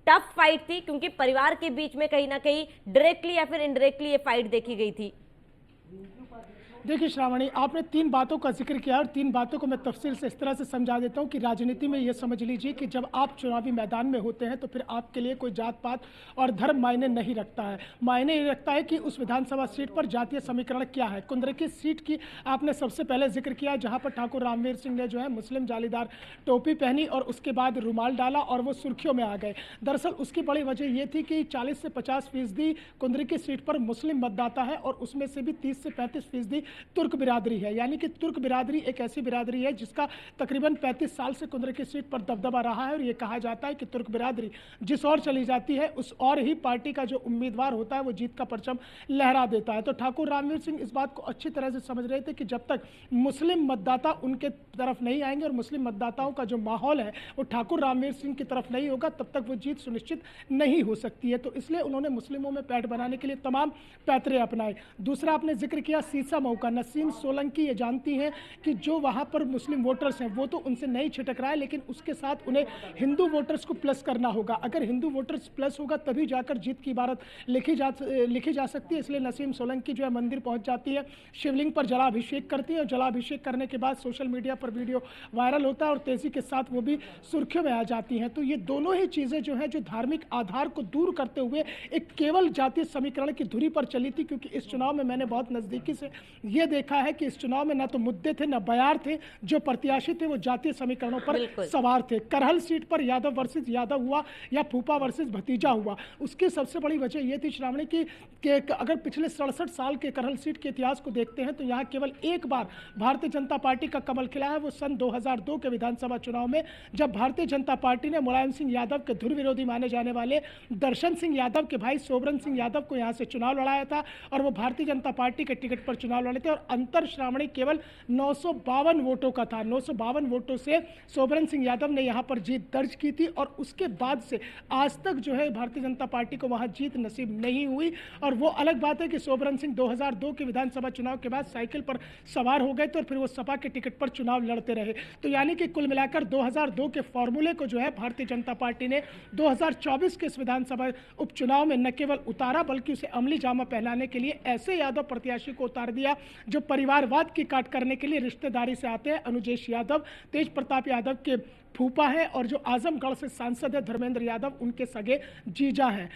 टफ फाइट थी, क्योंकि परिवार के बीच में कहीं ना कहीं डायरेक्टली या फिर इनडायरेक्टली ये फाइट देखी गई थी। देखिए श्रावणी, आपने 3 बातों का जिक्र किया और 3 बातों को मैं तफसील से इस तरह से समझा देता हूं कि राजनीति में ये समझ लीजिए कि जब आप चुनावी मैदान में होते हैं तो फिर आपके लिए कोई जात पात और धर्म मायने नहीं रखता है। मायने ये रखता है कि उस विधानसभा सीट पर जातीय समीकरण क्या है। कुंद्रिकी सीट की आपने सबसे पहले जिक्र किया, जहाँ पर ठाकुर रामवीर सिंह ने जो है मुस्लिम जालीदार टोपी पहनी और उसके बाद रुमाल डाला और वो सुर्खियों में आ गए। दरअसल उसकी बड़ी वजह ये थी कि 40 से 50% कुंद्रिकी सीट पर मुस्लिम मतदाता है और उसमें से भी 30 से 35% तुर्क बिरादरी है। यानी कि तुर्क बिरादरी एक ऐसी बिरादरी है जिसका तकरीबन 35 साल से कुंद्रिकी सीट पर दबदबा रहा है, और ये कहा जाता है कि तुर्क बिरादरी जिस ओर चली जाती है उस और ही पार्टी का जो उम्मीदवार होता है वो जीत का परचम लहरा देता है। तो ठाकुर रामवीर सिंह इस बात को अच्छी तरह से समझ रहे थे कि जब तक मुस्लिम मतदाता उनके तरफ नहीं आएंगे और मुस्लिम मतदाताओं का जो माहौल है वो ठाकुर रामवीर सिंह की तरफ नहीं होगा, तब तक वो जीत सुनिश्चित नहीं हो सकती है। तो इसलिए उन्होंने मुस्लिमों में पैठ बनाने के लिए तमाम पैतरे अपनाए। दूसरा आपने जिक्र किया सीसामऊ का। नसीम सोलंकी ये जानती हैं कि जो वहाँ पर मुस्लिम वोटर्स हैं वो तो उनसे नहीं छिटक रहा है, लेकिन उसके साथ उन्हें हिंदू वोटर्स को प्लस करना होगा। अगर हिंदू वोटर्स प्लस होगा तभी जाकर जीत की इबारत लिखी जा सकती है। इसलिए नसीम सोलंकी जो है मंदिर पहुँच जाती है, शिवलिंग पर जलाभिषेक करती है और जलाभिषेक करने के बाद सोशल मीडिया पर वीडियो वायरल होता है और तेजी के साथ वो भी सुर्खियों में आ जाती हैं। तो ये दोनों ही चीज़ें जो हैं जो धार्मिक आधार को दूर करते हुए एक केवल जातीय समीकरण की धुरी पर चली थी, क्योंकि इस चुनाव में मैंने बहुत नज़दीकी से ये देखा है कि इस चुनाव में ना तो मुद्दे थे ना बयार थे, जो प्रत्याशी थे वो जातीय समीकरणों पर सवार थे। करहल सीट पर यादव वर्सेस यादव हुआ या फूफा वर्सेस भतीजा हुआ। उसकी सबसे बड़ी वजह यह थी श्रावणी की कि अगर पिछले 67 साल के करहल सीट के इतिहास को देखते हैं तो यहाँ केवल एक बार भारतीय जनता पार्टी का कमल खिला है, वो सन 2002 के विधानसभा चुनाव में, जब भारतीय जनता पार्टी ने मुलायम सिंह यादव के धुर विरोधी माने जाने वाले दर्शन सिंह यादव के भाई सोबरन सिंह यादव को यहाँ से चुनाव लड़ाया था और वो भारतीय जनता पार्टी के टिकट पर चुनाव लड़े वाले थे और अंतर श्रावणी केवल 952 वोटों का था। 952 वोटों से सोबरन सिंह यादव ने यहाँ पर जीत दर्ज की थी और उसके बाद से आज तक जो है भारतीय जनता पार्टी को वहाँ जीत नसीब नहीं हुई। और वो अलग बात है कि सोबरन सिंह 2002 के विधानसभा चुनाव के बाद साइकिल पर सवार हो गए थे और फिर वो सपा के टिकट पर चुनाव लड़ते रहे। तो यानी कि कुल मिलाकर 2002 के फॉर्मूले को जो है भारतीय जनता पार्टी ने 2024 के इस विधानसभा उपचुनाव में न केवल उतारा बल्कि उसे अमली जामा पहनाने के लिए ऐसे यादव प्रत्याशी को उतार दिया जो परिवारवाद की काट करने के लिए रिश्तेदारी से आते हैं। अनुजेश यादव तेज प्रताप यादव के फूफा है और जो आजमगढ़ से सांसद है धर्मेंद्र यादव उनके सगे जीजा हैं।